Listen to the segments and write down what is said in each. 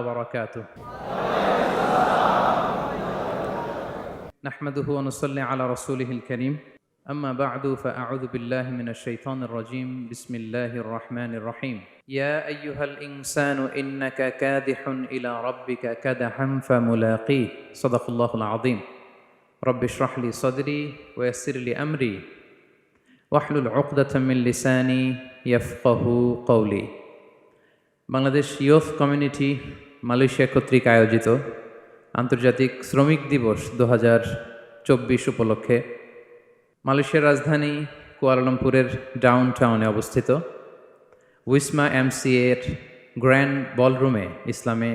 وبركاته نحمده ونصلي على رسوله الكريم أما بعد فأعوذ بالله من الشيطان الرجيم بسم الله الرحمن الرحيم يا أيها الإنسان إنك كادح إلى ربك كدحا فملاقيه صدق الله العظيم رب اشرح لي صدري ويسر لي أمري واحلل عقدة من لساني يفقه قولي Bangladesh youth community Malaysia কর্তৃক আয়োজিত আন্তর্জাতিক শ্রমিক দিবস 2024 উপলক্ষে মালয়েশিয়ার রাজধানী কুয়ালালামপুরের ডাউন টাউনে অবস্থিত উইসমা এমসিএর গ্র্যান্ড বলরুমে ইসলামে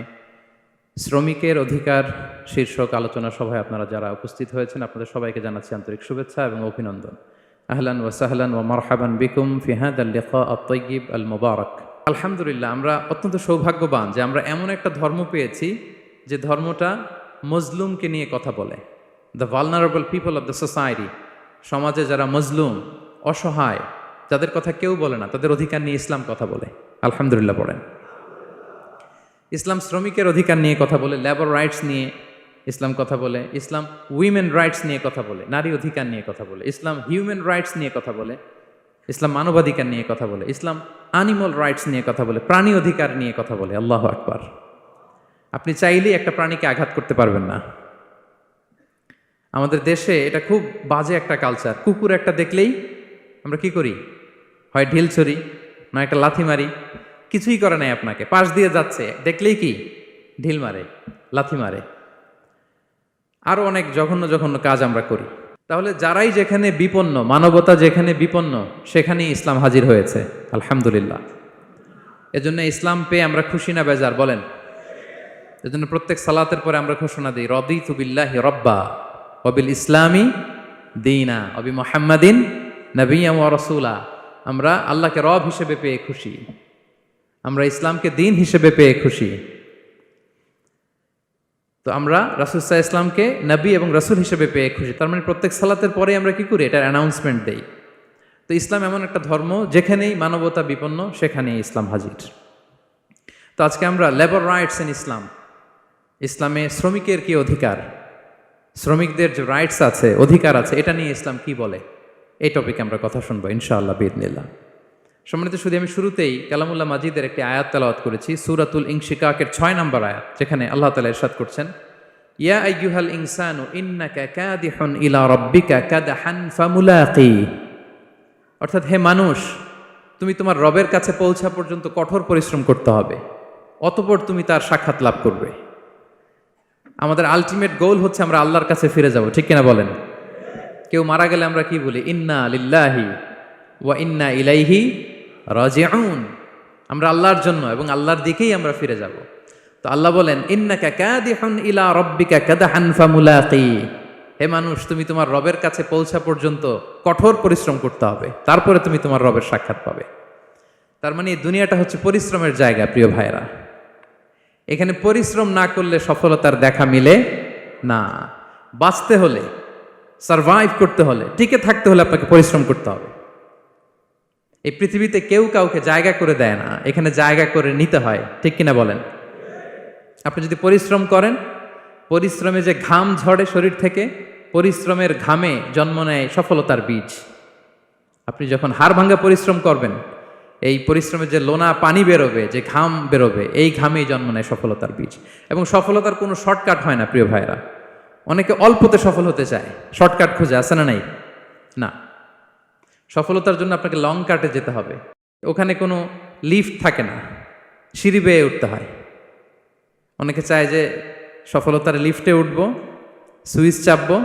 শ্রমিকের অধিকার শীর্ষক আলোচনা সভায় আপনারা যারা উপস্থিত হয়েছেন আপনাদের সবাইকে জানাচ্ছি আন্তরিক শুভেচ্ছা এবং অভিনন্দন। আহলান ওয়া সাহলান ওয়া মারহাবান বিকুম ফি হাদাল লিকা আত-তাইয়িব আল মুবারাক। আলহামদুলিল্লাহ, আমরা অত্যন্ত সৌভাগ্যবান যে আমরা এমন একটা ধর্ম পেয়েছি যে ধর্মটা মজলুমকে নিয়ে কথা বলে। The vulnerable people of the society, সমাজে যারা মজলুম, অসহায়, যাদের কথা কেউ বলে না, তাদের অধিকার নিয়ে ইসলাম কথা বলে। আলহামদুলিল্লাহ পড়েন। ইসলাম শ্রমিকের অধিকার নিয়ে কথা বলে, লেবার রাইটস নিয়ে ইসলাম কথা বলে, ইসলাম উইমেন রাইটস নিয়ে কথা বলে, নারী অধিকার নিয়ে কথা বলে, ইসলাম হিউম্যান রাইটস নিয়ে কথা বলে, ইসলাম মানবাধিকার নিয়ে কথা বলে, ইসলাম অ্যানিমাল রাইটস নিয়ে কথা বলে, প্রাণী অধিকার নিয়ে কথা বলে। আল্লাহু আকবার। আপনি চাইলেই একটা প্রাণীকে আঘাত করতে পারবেন না। আমাদের দেশে এটা খুব বাজে একটা কালচার। কুকুর একটা দেখলেই আমরা কি করি? হয় ঢিল ছড়ি, না একটা লাথি মারি। কিছুই করে নাই আপনাকে, পাশ দিয়ে যাচ্ছে দেখলেই কি ঢিল মারে, লাথি মারে। আরো অনেক জঘন্য জঘন্য কাজ আমরা করি। তাহলে যারাই যেখানে বিপন্ন, মানবতা যেখানে বিপন্ন, সেখানেই ইসলাম হাজির হয়েছে। আলহামদুলিল্লাহ। এজন্য ইসলাম পেয়ে আমরা খুশি না বেজার বলেন? এজন্য প্রত্যেক সালাতের পরে আমরা ঘোষণা দিই, রাদিতু বিল্লাহি রাব্বা ওয়া বিল ইসলামি দীনা ওয়া বি মুহাম্মাদিন নাবিয়্যান ওয়া রাসূলা। আমরা আল্লাহকে রব হিসেবে পেয়ে খুশি, আমরা ইসলামকে দিন হিসেবে পেয়ে খুশি। তো আমরা রাসূল সাল্লাল্লাহু আলাইহি ইসলামকে নবী এবং রাসূল হিসেবে পেয়ে খুশি। তার মানে প্রত্যেক সালাতের পরে আমরা কি করি? এটার অ্যানাউন্সমেন্ট দেই। তো ইসলাম এমন একটা ধর্ম যেখানেই মানবতা বিপন্ন সেখানেই ইসলাম হাজির। তো আজকে আমরা লেবার রাইটস ইন ইসলাম, ইসলামে শ্রমিকের কি অধিকার, শ্রমিকদের যে রাইটস আছে, অধিকার আছে, এটা নিয়ে ইসলাম কি বলে, এই টপিকে আমরা কথা শুনবো ইনশাআল্লাহ বিইذنিল্লাহ। সম্মানিত শুধু আমি শুরুতেই কালামুল্লাহ মাজিদের একটি আয়াত তেলাওয়াত করেছি, সূরাতুল ইনশিকাকের 6 নম্বর আয়াত, যেখানে আল্লাহ তাআলা ইরশাদ করছেন, ইয়া আইয়ুহাল ইনসানু ইন্নাকা কাদিহুন ইলা রাব্বিকা কাদহান ফামুলাকি। অর্থাৎ হে মানুষ, তুমি তোমার রবের কাছে পৌঁছা পর্যন্ত কঠোর পরিশ্রম করতে হবে, অতঃপর তুমি তার সাক্ষাৎ লাভ করবে। আমাদের আলটিমেট গোল হচ্ছে আমরা আল্লাহর কাছে ফিরে যাব, ঠিক কিনা বলেন? কেউ মারা গেলে আমরা কি বলি? ইন্না লিল্লাহি ওয়া ইন্না ইলাইহি রাজিউন। আমরা আল্লাহর জন্য এবং আল্লাহর দিকেই আমরা ফিরে যাব। তো আল্লাহ বলেন, ইন্নাকা কাদিহুন ইলা রাব্বিকা কাদহান ফামুলাকি। হে মানুষ, তুমি তোমার রবের কাছে পৌঁছা পর্যন্ত কঠোর পরিশ্রম করতে হবে, তারপরে তুমি তোমার রবের সাক্ষাৎ পাবে। তার মানে এই দুনিয়াটা হচ্ছে পরিশ্রমের জায়গা। প্রিয় ভাইরা, এখানে পরিশ্রম না করলে সফলতার দেখা মিলে না। বাঁচতে হলে, সারভাইভ করতে হলে, টিকে থাকতে হলে আপনাকে পরিশ্রম করতে হবে। এই পৃথিবীতে কেউ কাউকে জায়গা করে দেয় না, এখানে জায়গা করে নিতে হয়, ঠিক কিনা বলেন? আপনি যদি পরিশ্রম করেন, পরিশ্রমে যে ঘাম ঝরে শরীর থেকে, পরিশ্রমের ঘামে জন্ম নেয় সফলতার বীজ। আপনি যখন হাড় ভাঙা পরিশ্রম করবেন, এই পরিশ্রমে যে লোনা পানি বেরোবে, যে ঘাম বেরোবে, এই ঘামেই জন্ম নেয় সফলতার বীজ। এবং সফলতার কোনো শর্টকাট হয় না প্রিয় ভাইরা। অনেকে অল্পতে সফল হতে চায়, শর্টকাট খুঁজে, আছে না নাই? না, সফলতার জন্য আপনাকে লং কাটে যেতে হবে। ওখানে কোনো লিফট থাকে না, সিঁড়ি বেয়ে উঠতে হয়। অনেকে চায় যে সফলতার লিফটে উঠবো, সুইচ চাপবো,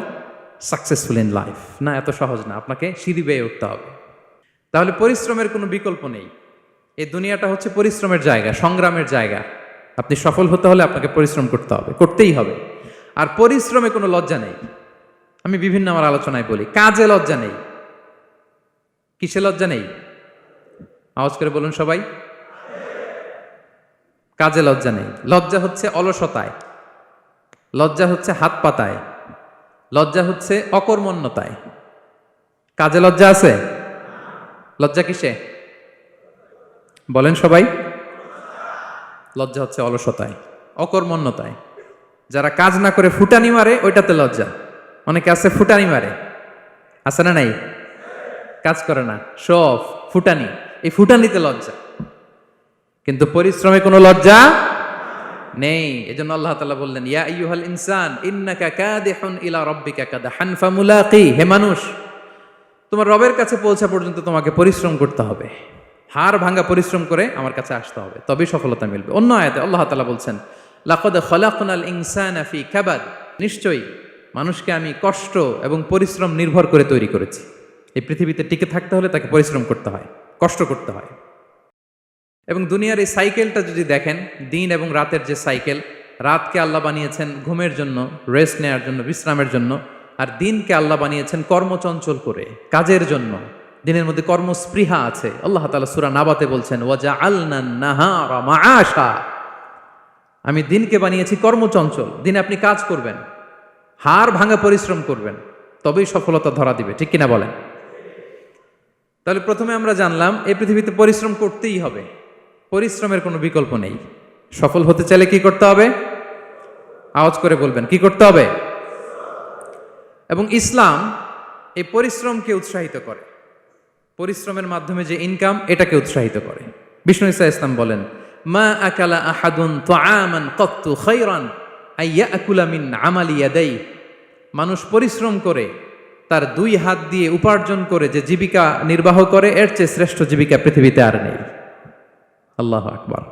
সাকসেসফুল ইন লাইফ। না, এত সহজ না, আপনাকে সিঁড়ি বেয়ে উঠতে হবে। তাহলে পরিশ্রমের কোনো বিকল্প নেই। এই দুনিয়াটা হচ্ছে পরিশ্রমের জায়গা, সংগ্রামের জায়গা। আপনি সফল হতে হলে আপনাকে পরিশ্রম করতে হবে, করতেই হবে। আর পরিশ্রমে কোনো লজ্জা নেই। আমি বিভিন্ন আমার আলোচনায় বলি, কাজে লজ্জা নেই। কিসে লজ্জা নেই? আওয়াজ করে বলুন সবাই। কাজে লজ্জা নেই। লজ্জা হচ্ছে অলসতায়, লজ্জা হচ্ছে হাত পাতায়, লজ্জা হচ্ছে অকর্মণ্যতায়। কাজে লজ্জা আছে? লজ্জা কিসে বলেন সবাই? লজ্জা হচ্ছে অলসতায়, অকর্মণ্যতায়। যারা কাজ না করে ফুটানি মারে ওইটাতে লজ্জা। অনেকে আছে ফুটানি মারে, আছে না নাই? কাজ করে না, সব ফুটানি, এই ফুটানিতে লজ্জা, কিন্তু পরিশ্রমে কোনো লজ্জা নেই। এজন্য আল্লাহ তাআলা বললেন, ইয়া আইয়ুহাল ইনসান ইন্নাকা কাদিহুন ইলা রাব্বিকা কাদহান ফামুলাকি। হে মানুষ, তোমার রবের কাছে পৌঁছা পর্যন্ত তোমাকে পরিশ্রম করতে হবে, হাড় ভাঙা পরিশ্রম করে আমার কাছে আসতে হবে, তবেই সফলতা মিলবে। অন্য আয়াতে আল্লাহ তাআলা বলছেন, লাকাদ খালাকনাল ইনসানা ফি কাবাদ। নিশ্চয়ই মানুষকে আমি কষ্ট এবং পরিশ্রম নির্ভর করে তৈরি করেছি। এই পৃথিবীতে টিকে থাকতে হলে তাকে পরিশ্রম করতে হয়, কষ্ট করতে হয়। এবং দুনিয়ার এই সাইকেলটা যদি দেখেন, দিন এবং রাতের যে সাইকেল, রাতকে আল্লাহ বানিয়েছেন ঘুমের জন্য, রেস্ট নেওয়ার জন্য, বিশ্রামের জন্য, আর দিনকে আল্লাহ বানিয়েছেন কর্মচঞ্চল করে, কাজের জন্য। দিনের মধ্যে কর্মস্পৃহা আছে। আল্লাহ তাআলা সূরা নাবাতে বলছেন, ওয়াজআলনান নাহারা মাআশা। আমি দিনকে বানিয়েছি কর্মচঞ্চল, দিনে আপনি কাজ করবেন, হাড় ভাঙা পরিশ্রম করবেন, তবেই সফলতা ধরা দিবে, ঠিক কিনা বলেন? তাহলে প্রথমে আমরা জানলাম এই পৃথিবীতে পরিশ্রম করতেই হবে, পরিশ্রমের কোনো বিকল্প নেই। সফল হতে চাইলে কি করতে হবে? আওয়াজ করে বলবেন, কি করতে হবে? এবং ইসলাম এই পরিশ্রমকে উৎসাহিত করে, পরিশ্রমের মাধ্যমে যে ইনকাম, এটাকে উৎসাহিত করে। বিষ্ণু ঈসা ইসলাম বলেন, মা আকালা আহাদুন তাআমান কাত্তু খায়রান আইয়াকুলা মিন আমালি ইয়াদাই। মানুষ পরিশ্রম করে তার দুই হাত দিয়ে উপার্জন করে যে জীবিকা নির্বাহ করে, এর চেয়ে শ্রেষ্ঠ জীবিকা পৃথিবীতে আর নেই। আল্লাহু আকবার।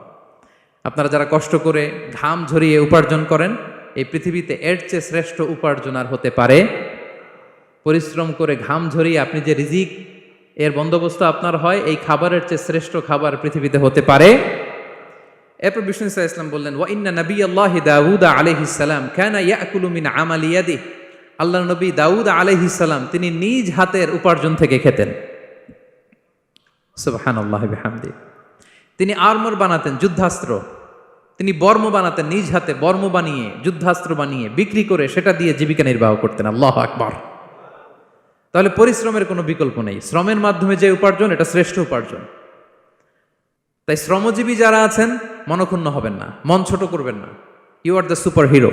আপনারা যারা কষ্ট করে ঘাম ঝরিয়ে উপার্জন করেন, এই পৃথিবীতে এর চেয়ে শ্রেষ্ঠ উপার্জন আর হতে পারে? পরিশ্রম করে ঘাম ঝরিয়ে আপনি যে রিজিক এর বন্দোবস্ত আপনার হয়, এই খাবারের চেয়ে শ্রেষ্ঠ খাবার পৃথিবীতে হতে পারে? এরপর বিষ্ণু ঈসা ইসলাম বললেন, ওয়া ইন্না নাবিয়াল্লাহি দাউদ আলাইহিস সালাম কানা ইয়াকুলু মিন আমালি ইয়াদিহি। আল্লাহর নবী দাউদ আলাইহিস সালাম তিনি নিজ হাতের উপার্জন থেকে খেতেন। সুবহানাল্লাহি বিহামদি। তিনি আর্মর বানাতেন, যুদ্ধাস্ত্র, তিনি বর্ম বানাতেন, নিজ হাতে বর্ম বানিয়ে, যুদ্ধাস্ত্র বানিয়ে বিক্রি করে সেটা দিয়ে জীবিকা নির্বাহ করতেন। আল্লাহু আকবার। তাহলে পরিশ্রমের কোনো বিকল্প নেই। শ্রমের মাধ্যমে যে উপার্জন, এটা শ্রেষ্ঠ উপার্জন। তাই শ্রমজীবী যারা আছেন, মনক্ষুণ্ণ হবেন না, মন ছোট করবেন না। You are the super hero,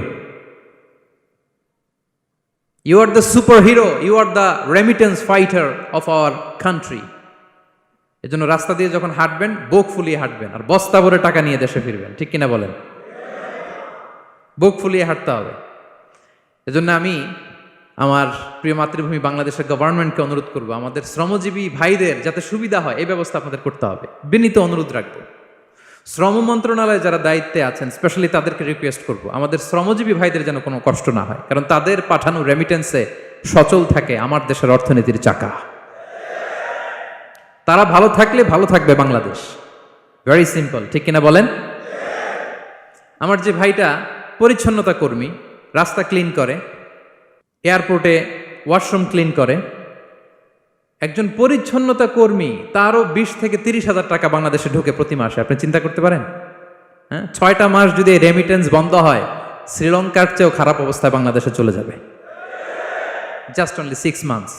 you are the super hero, you are the remittance fighter of our country. এজন্য রাস্তা দিয়ে যখন হাঁটবেন, বুক ফুলিয়ে হাঁটবেন, আর বস্তা ভরে টাকা নিয়ে দেশে ফিরবেন, ঠিক কিনা বলেন? বুক ফুলিয়ে হাঁটতে হবে। এজন্য আমি আমার প্রিয় মাতৃভূমি বাংলাদেশের গভর্নমেন্টকে অনুরোধ করবো, আমাদের শ্রমজীবী ভাইদের যাতে সুবিধা হয় এই ব্যবস্থা আপনাদের করতে হবে। বিনীত অনুরোধ রাখবো। শ্রম মন্ত্রণালয়ে যারা দায়িত্বে আছেন, স্পেশালি তাদেরকে রিকোয়েস্ট করবো, আমাদের শ্রমজীবী ভাইদের যেন কোনো কষ্ট না হয়, কারণ তাদের পাঠানো রেমিটেন্সে সচল থাকে আমার দেশের অর্থনীতির চাকা। তারা ভালো থাকলে ভালো থাকবে বাংলাদেশ। ভেরি সিম্পল, ঠিক কিনা বলেন? আমার যে ভাইটা পরিচ্ছন্নতা কর্মী, রাস্তা ক্লিন করে, এয়ারপোর্টে ওয়াশরুম ক্লিন করে, একজন পরিচ্ছন্নতা কর্মী, তারও 20 থেকে 30,000 টাকা বাংলাদেশে ঢোকে প্রতি মাসে। আপনি চিন্তা করতে পারেন? হ্যাঁ, 6টা মাস যদি রেমিটেন্স বন্ধ হয়, শ্রীলঙ্কার চেয়েও খারাপ অবস্থায় বাংলাদেশে চলে যাবে। Just only 6 months.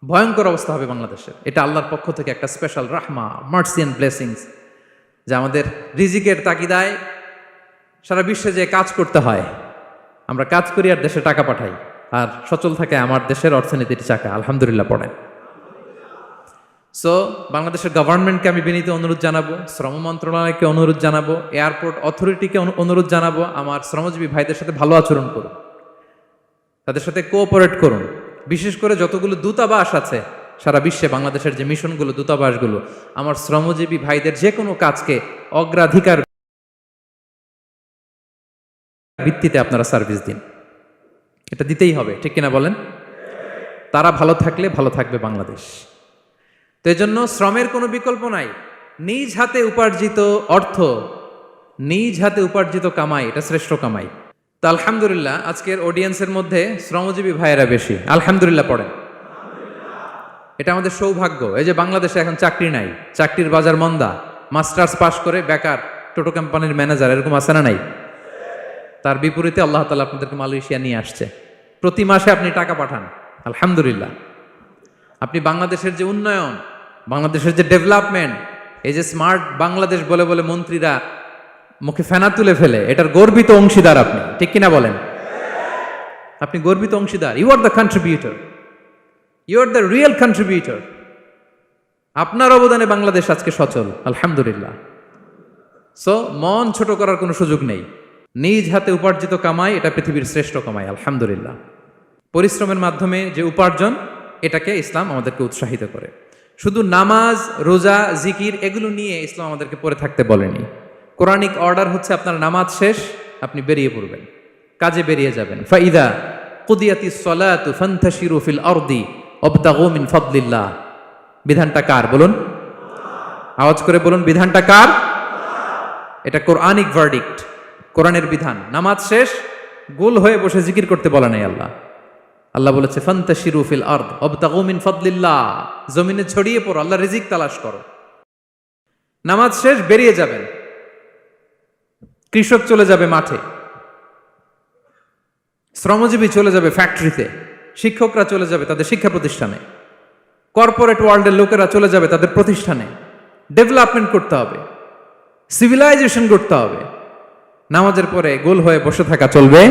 ভয়ঙ্কর অবস্থা হবে বাংলাদেশের। এটা আল্লাহর পক্ষ থেকে একটা স্পেশাল রাহমা, মার্সি এন্ড ব্লেসিংস, যে আমাদের রিজিকের তাগিদায় সারা বিশ্বে যে কাজ করতে হয়, আমরা কাজ করি আর দেশে টাকা পাঠাই, আর সচল থাকে আমার দেশের অর্থনীতির চাকা। আলহামদুলিল্লাহ পড়েন। সো বাংলাদেশের গভর্নমেন্টকে আমি বিনীত অনুরোধ জানাবো, শ্রম মন্ত্রণালয়কে অনুরোধ জানাবো, এয়ারপোর্ট অথরিটিকে অনুরোধ জানাবো, আমার শ্রমজীবী ভাইদের সাথে ভালো আচরণ করুন, তাদের সাথে কোঅপারেট করুন। বিশেষ করে যতগুলো দূতাবাস আছে সারা বিশ্বে, বাংলাদেশের যে মিশনগুলো, দূতাবাসগুলো, আমার শ্রমজীবী ভাইদের যে কোনো কাজকে অগ্রাধিকার ভিত্তিতে আপনারা সার্ভিস দিন। এটা দিতেই হবে, ঠিক কিনা বলেন? তারা ভালো থাকলে ভালো থাকবে বাংলাদেশ। তো এই জন্য শ্রমের কোনো বিকল্প নাই। নিজ হাতে উপার্জিত অর্থ, নিজ হাতে উপার্জিত কামাই, এটা শ্রেষ্ঠ কামাই। তো আলহামদুলিল্লাহ আজকের অডিয়েন্সের মধ্যে শ্রমজীবী ভাইয়েরা বেশি। আলহামদুলিল্লাহ পড়েন। এটা আমাদের সৌভাগ্য। এই যে বাংলাদেশে এখন চাকরি নাই, চাকরির বাজার মন্দা, মাস্টার্স পাশ করে বেকার টোটো কোম্পানির ম্যানেজার, এরকম আছে না নাই? তার বিপরীতে আল্লাহ তাআলা আপনাদেরকে মালয়েশিয়া নিয়ে আসছে। প্রতি মাসে আপনি টাকা পাঠান, আলহামদুলিল্লাহ। আপনি বাংলাদেশের যে উন্নয়ন, বাংলাদেশের যে ডেভেলপমেন্ট, এই যে স্মার্ট বাংলাদেশ বলে বলে মন্ত্রীরা মুখে ফেনা তুলে ফেলে এটার গর্বিত অংশীদার আপনি, ঠিক কিনা বলেন? আপনি গর্বিত অংশীদার। You are the contributor, you are the real contributor. আপনার অবদানে বাংলাদেশ আজকে সচল, আলহামদুলিল্লাহ। সো মন ছোট করার কোনো সুযোগ নেই। নিজ হাতে উপার্জিত কামাই এটা পৃথিবীর শ্রেষ্ঠ কামাই, আলহামদুলিল্লাহ। পরিশ্রমের মাধ্যমে যে উপার্জন, এটাকে ইসলাম আমাদেরকে উৎসাহিত করে। শুধু নামাজ, রোজা, জিকির এগুলো নিয়ে ইসলাম আমাদেরকে পড়ে থাকতে বলেনি। কোরআনিক অর্ডার হচ্ছে আপনার নামাজ শেষ, আপনি বেরিয়ে পড়বেন, কাজে বেরিয়ে যাবেন। ফাইদা কুদিয়াতিস সালাতু ফান্তাশিরু ফিল আরদি ওয়াবতাগু মিন ফাদলিল্লাহ। বিধানটা কার বলুন? আওয়াজ করে বলুন, বিধানটা কার? এটা কোরআনিক ভার্ডিক্ট, কোরআনের বিধান। নামাজ শেষ, গোল হয়ে বসে জিকির করতে বলা নাই আল্লাহ। আল্লাহ বলেছে ফান্তাশিরু ফিল আরদ ওয়াবতাগু মিন ফাদলিল্লাহ, জমিনে ছড়িয়ে পড়ো, আল্লাহ রিজিক তালাশ করো। নামাজ শেষ, বেরিয়ে যাবেন। কৃষক চলে যাবে মাঠে, শ্রমজীবী চলে যাবে ফ্যাক্টরিতে, শিক্ষকরা চলে যাবে তাদের শিক্ষা প্রতিষ্ঠানে, কর্পোরেট ওয়ার্ল্ডের লোকেরা চলে যাবে তাদের প্রতিষ্ঠানে। ডেভেলপমেন্ট করতে হবে, সিভিলাইজেশন করতে হবে। নামাজের পরে গোল হয়ে বসে থাকা চলবে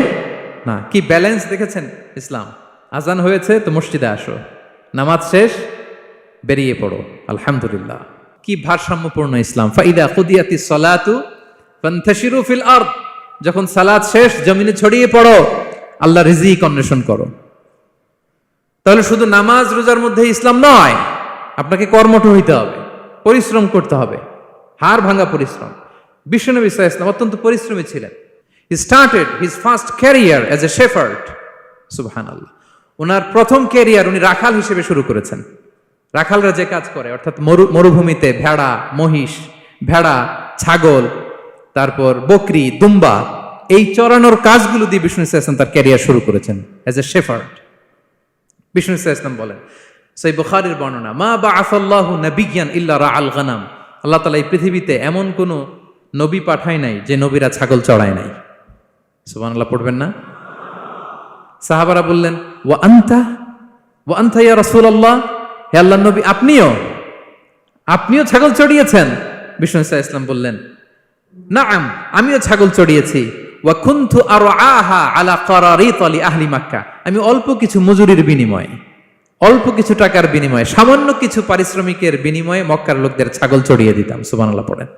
না। কি ব্যালেন্স দেখেছেন ইসলাম? আজান হয়েছে তো মসজিদে আসো, নামাজ শেষ বেরিয়ে পড়ো, আলহামদুলিল্লাহ। কি ভারসাম্যপূর্ণ ইসলাম। ফাইদা কুদিয়াতিস সালাতু ফান্তাশিরু ফিল আরদ, যখন সালাত শেষ জমিনে ছড়িয়ে পড়ো, আল্লাহ রিজিক অন্বেষণ করো। তাহলে শুধু নামাজ রোজার মধ্যে ইসলাম নয়, আপনাকে কর্মঠ হইতে হবে, পরিশ্রম করতে হবে, হাড় ভাঙা পরিশ্রম। বিশ্বনবী সাল্লাল্লাহু আলাইহি ওয়াসাল্লাম অত্যন্ত পরিশ্রমী ছিলেন। He started his first career as a shepherd, সুবহানাল্লাহ। ওনার প্রথম ক্যারিয়ার উনি রাখাল হিসেবে শুরু করেছেন। রাখালরা যে কাজ করে, অর্থাৎ মরুভূমিতে ভেড়া, মহিষ, ভেড়া, ছাগল, তারপর বকরি, দুম্বা, এই চরানোর কাজগুলো দিয়ে বিষ্ণু সাল্লাল্লাহু আলাইহি ওয়াসাল্লাম তার ক্যারিয়ার শুরু করেছেন অ্যাজ এ শেফার্ড। বিষ্ণু সাল্লাল্লাহু আলাইহি ওয়াসাল্লাম বলেন, সহিহ বুখারীর বর্ণনা, মা বাআসাল্লাহু নাবিয়্যান ইল্লা রাআল গানাম। আল্লাহ তাআলা এই পৃথিবীতে এমন কোন নবী পাঠায় নাই যে নবীরা ছাগল চড়ায় নাই। সুবহানাল্লাহ পড়বেন না? সাহাবারা বললেন, ওয়া আনতা ইয়া রাসূলুল্লাহ, হে আল্লাহর নবী আপনিও ছাগল চড়িয়েছেন? বিষ্ণু সাল্লাল্লাহু আলাইহি ওয়াসাল্লাম বললেন, নাআম, আমিও ছাগল চড়িয়েছি। ওয়া কুনতু আরআহা আলা কারারিত লি আহলি মক্কা, আমি অল্প কিছু মজুরির বিনিময়ে, অল্প কিছু টাকার বিনিময়ে, সামান্য কিছু পারিশ্রমিকের বিনিময়ে মক্কার লোকদের ছাগল চড়িয়ে দিতাম। সুবহানাল্লাহ পড়েন।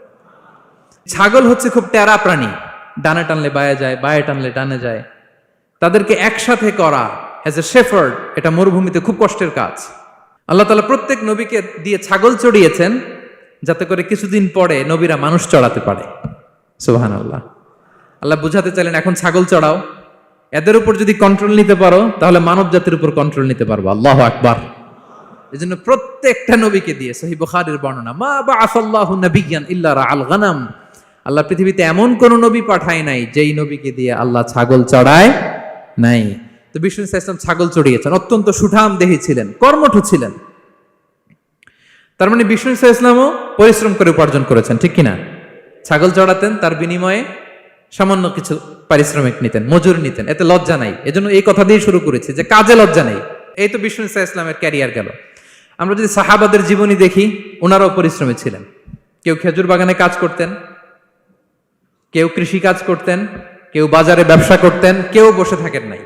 ছাগল হচ্ছে খুব টেরা প্রাণী, ডানে টানলে বায়ে যায়, বায়ে টানলে ডানে যায়। তাদেরকে একসাথে করা অ্যাজ এ শেফার্ড, এটা মরুভূমিতে খুব কষ্টের কাজ। আল্লাহ তাআলা প্রত্যেক নবীকে দিয়ে ছাগল চড়িয়েছেন যাতে করে কিছুদিন পরে নবীরা মানুষ চড়াতে পারে। সুবহানাল্লাহ। আল্লাহ বুঝাতে চাইলেন, এখন ছাগল চড়াও, এদের উপর যদি কন্ট্রোল নিতে পারো তাহলে মানব জাতির উপর কন্ট্রোল নিতে পারবো। আল্লাহু আকবার। এজন্য প্রত্যেকটা নবীকে দিয়ে, সহিহ বুখারীর বর্ণনা, মা বাআসাল্লাহু নাবিয়্যান ইল্লা রাআল গানাম, আল্লাহ পৃথিবীতে এমন কোন নবী পাঠায় নাই যেই নবীকে দিয়ে আল্লাহ ছাগল চড়ায় নাই। তো বিষ্ণু সাল্লাল্লাহু আলাইহি ওয়াসাল্লাম ছাগল চড়িয়েছেন, অত্যন্ত সুঠাম দেহী ছিলেন, কর্মঠ ছিলেন। তার মানে বিষ্ণু সাল্লাল্লাহু আলাইহি ওয়াসাল্লামও পরিশ্রম করে উপার্জন করেছেন, ঠিক কিনা? ছাগল চড়াতেন, তার বিনিময়ে সামান্য কিছু পারিশ্রমিক নিতেন, মজুরি নিতেন, এতে লজ্জা নাই। এজন্য এই কথা দিয়ে শুরু করেছি যে কাজে লজ্জা নেই। এই তো বিষ্ণু সাল্লাল্লাহু আলাইহি ওয়াসাল্লামের ক্যারিয়ার গেল। আমরা যদি সাহাবাদের জীবনী দেখি, ওনারাও পরিশ্রমী ছিলেন। কেউ খেজুর বাগানে কাজ করতেন, কেউ কৃষি কাজ করতেন, কেউ বাজারে ব্যবসা করতেন, কেউ বসে থাকেন নাই।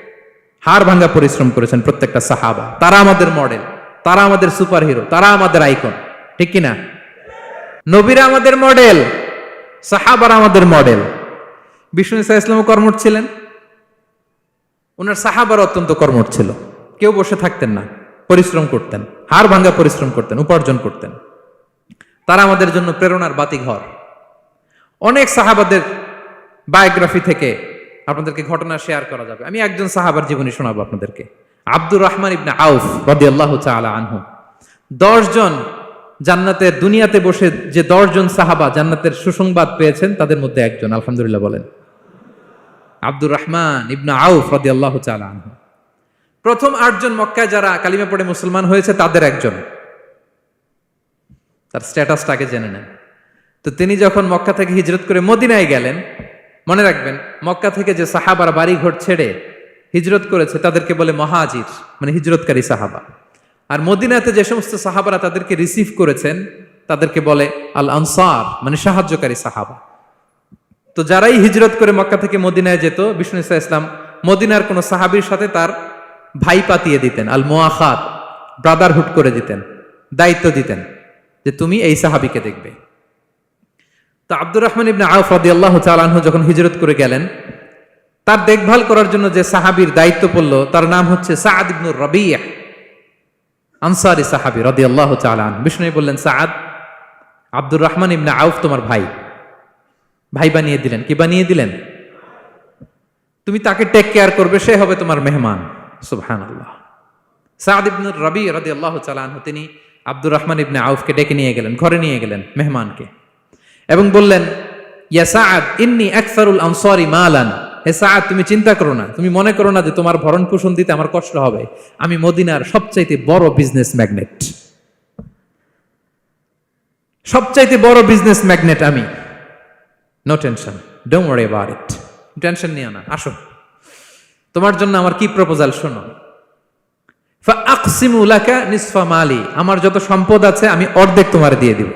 হাড় ভাঙা পরিশ্রম করেছেন প্রত্যেকটা সাহাবা। তারা আমাদের মডেল, তারা আমাদের সুপার হিরো, তারা আমাদের আইকন, ঠিক কিনা? নবীরা আমাদের মডেল, সাহাবারা আমাদের মডেল। বিষ্ণু সাল্লাল্লাহু আলাইহি ওয়াসাল্লাম কর্মঠ ছিলেন, ওনার সাহাবারা অত্যন্ত কর্মঠ ছিল। কেউ বসে থাকতেন না, পরিশ্রম করতেন, হাড় ভাঙা পরিশ্রম করতেন, উপার্জন করতেন। তারা আমাদের জন্য প্রেরণার বাতিঘর। অনেক সাহাবাদের বায়োগ্রাফি থেকে আপনাদেরকে ঘটনা শেয়ার করা যাবে। আমি একজন সাহাবার জীবনী শোনাবো আপনাদেরকে। আব্দুর রহমান ইবনে আউফ রাদিয়াল্লাহু তাআলা আনহু। 10 জন জান্নাতের, দুনিয়াতে বসে যে 10 জন সাহাবা জান্নাতের সুসংবাদ পেয়েছেন তাদের মধ্যে একজন, আলহামদুলিল্লাহ বলেন। আব্দুর রহমান ইবনে আউফ রাদিয়াল্লাহু তাআলা আনহু প্রথম 8 জন মক্কায় যারা কালিমা পড়ে মুসলমান হয়েছে তাদের একজন। তার স্ট্যাটাসটাকে জেনে নেন। তো তিনি যখন মক্কা থেকে হিজরত করে মদিনায় গেলেন, মনে রাখবেন মক্কা থেকে যে সাহাবারা বাড়ি ঘর ছেড়ে হিজরত করেছে তাদেরকে বলে মহাজির, মানে হিজরতকারী সাহাবা। আর মদিনাতে যে সমস্ত সাহাবারা তাদেরকে রিসিভ করেছেন তাদেরকে বলে আল আনসার, মানে সাহায্যকারী সাহাবা। তো যারাই হিজরত করে মক্কা থেকে মদিনায় যেত, বিষ্ণু ইসা ইসলাম মদিনার কোন সাহাবীর সাথে তার ভাই পাতিয়ে দিতেন, আল মুআখাত, ব্রাদারহুড করে দিতেন, দায়িত্ব দিতেন যে তুমি এই সাহাবীকে দেখবে। তো আব্দুর রহমান ইবনে আউফ রাদিয়াল্লাহু তাআলা আনহু যখন হিজরত করে গেলেন, তার দেখভাল করার জন্য যে সাহাবীর দায়িত্ব পড়ল তার নাম হচ্ছে সাআদ ইবনুর রাবিয়া, আনসারী সাহাবী রাদিয়াল্লাহু তাআলা আনহু। বিষ্ণু বললেন, সাআদ, আব্দুর রহমান ইবনে আউফ তোমার ভাই, ভাই বানিয়ে দিলেন। কি বানিয়ে দিলেন? তুমি তাকে টেক কেয়ার করবে, সে হবে তোমার মেহমান। সুবহানাল্লাহ। সাআদ ইবনুর রাবি রাদিয়াল্লাহু তাআলা আনহু তিনি আব্দুর রহমান ইবনে আউফকে ডেকে নিয়ে গেলেন, ঘরে নিয়ে গেলেন মেহমানকে, এবং বললেন, ইয়া সাআদ ইন্নী আকসারুল আনসারি মালান। হে সাআদ, তুমি চিন্তা করো না, তুমি মনে করো না যে তোমার ভরণ পোষণ দিতে আমার কষ্ট হবে। আমি মদিনার সবচাইতে বড় বিজনেস ম্যাগনেট, সবচাইতে বড় বিজনেস ম্যাগনেট আমি। No tension, don't worry about it. Tension নিও না, আসো, তোমার জন্য আমার কি প্রপোজাল শোনো। ফাআকসিমু লাকা নিসফা মালি, আমার যত সম্পদ আছে আমি অর্ধেক তোমার দিয়ে দিব।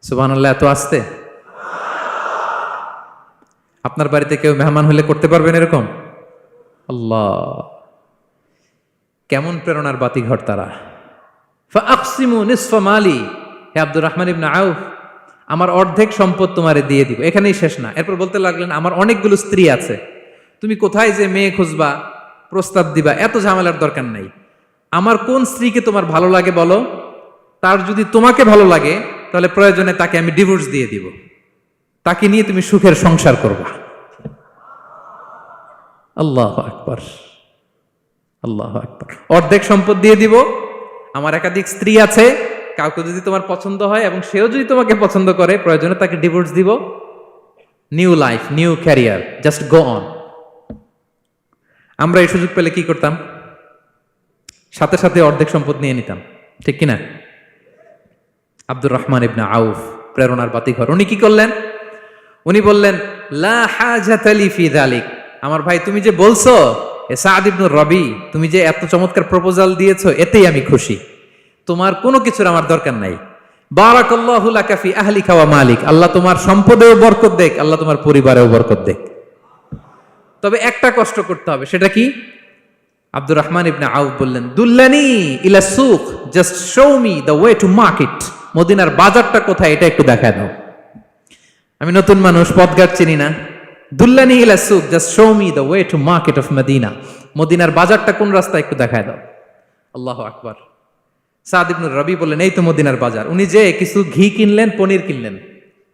সুবহানাল্লাহ। এত আসতে আপনার বাড়িতে কেউ মেহমান হলে করতে পারবেন এরকম? আল্লাহ, কেমন প্রেরণার বাতিঘর তারা। ফাআকসিমু নিসফা মালি, হে আব্দুর রহমান ইবনে আউফ, আমার অর্ধেক সম্পদ তোমারে দিয়ে দিব। এখানেই শেষ না, এরপর বলতে লাগলেন, আমার অনেকগুলো স্ত্রী আছে, তুমি কোথায় যে মেয়ে খুঁজবা, প্রস্তাব দিবা, এত ঝামেলার দরকার নাই। আমার কোন স্ত্রীকে তোমার ভালো লাগে বলো, তার যদি তোমাকে ভালো লাগে তাহলে প্রয়োজনে তাকে আমি ডিভোর্স দিয়ে দিব, তাকে নিয়ে তুমি সুখের সংসার করবা। আল্লাহু আকবার, আল্লাহু আকবার। অর্ধেক সম্পদ দিয়ে দিব, আমার একাধিক স্ত্রী আছে, কাউকে যদি তোমার পছন্দ হয় এবং সেও যদি তোমাকে পছন্দ করে, প্রয়োজনে তাকে ডিভোর্স দিব, new life, new career, just go on. আমরা এই সুযোগ পেলে কি করতাম? সাথে সাথে অর্ধেক সম্পদ নিয়ে নিতাম, ঠিক কিনা? আব্দুর রহমান ইবনে আউফ প্রেরণার বাতিঘর, উনি কি করলেন? উনি বললেন, লা হাজাতা লি ফি যালিক। আমার ভাই, তুমি যে বলছো, এ সাআদ ইবনুর রবি, তুমি যে এত চমৎকার প্রপোজাল দিয়েছো, এতেই আমি খুশি, তোমার কোনো কিছুর আমার দরকার নাই। বারাকাল্লাহু লাকা ফি আহলিকা ওয়া মালিক, আল্লাহ তোমার সম্পদেও বরকত দেখ, আল্লাহ তোমার পরিবারেও বরকত দেখ। তবে একটা কষ্ট করতে হবে, সেটা কি? আব্দুর রহমান ইবনে আউফ বললেন, দুল্লানি ইলা সুক, just show me the way to market. মদিনার বাজারটা কোথায় এটা একটু দেখায় দাও। আমি নতুন মানুষ, পথঘাট চিনি না। দুল্লানি ইলা সুক, just show me the way to market of Medina. মদিনার বাজারটা কোন রাস্তা একটু দেখায় দাও। আল্লাহু আকবার। সাআদ ইবনুর রবি বললেন, এই তো মদিনার বাজার। উনি যে কিছু ঘি কিনলেন, পনির কিনলেন,